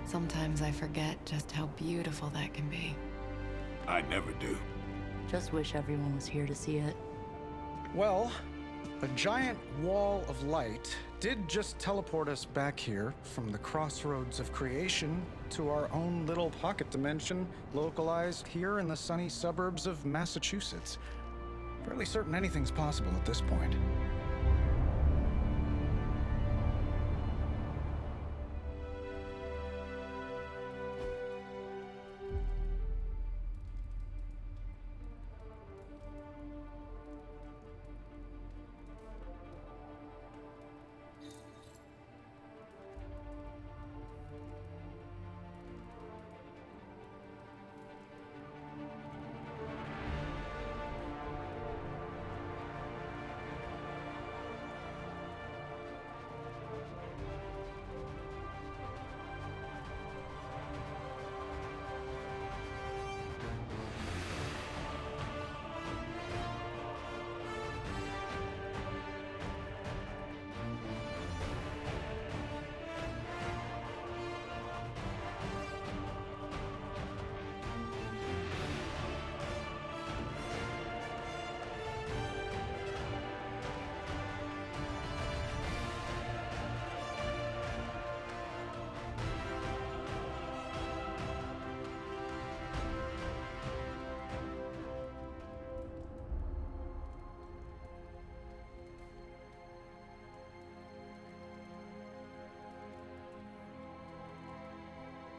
Sometimes I forget just how beautiful that can be. I never do. Just wish everyone was here to see it. Well, a giant wall of light did just teleport us back here from the crossroads of creation to our own little pocket dimension localized here in the sunny suburbs of Massachusetts. Fairly certain anything's possible at this point.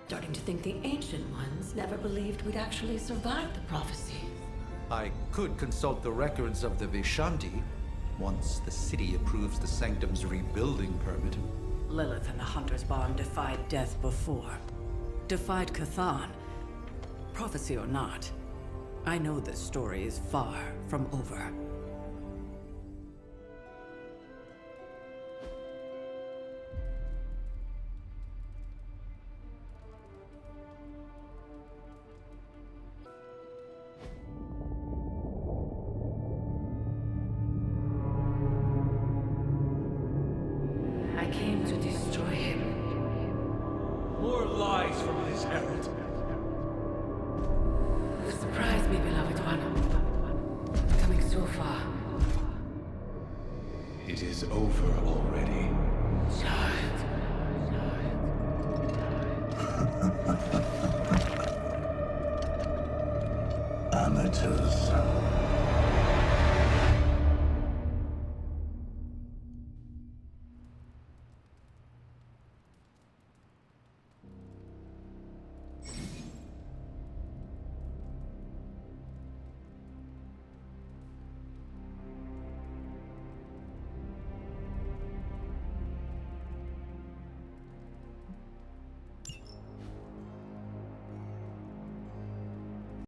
Starting to think the Ancient Ones never believed we'd actually survive the prophecy. I could consult the records of the Vishanti once the city approves the Sanctum's rebuilding permit. Lilith and the Hunter's Bond defied death before. Defied Cathan. Prophecy or not, I know this story is far from over. I came to destroy him. More lies from this herald. You surprised me, beloved one. Coming so far. It is over already. Child. Amateurs.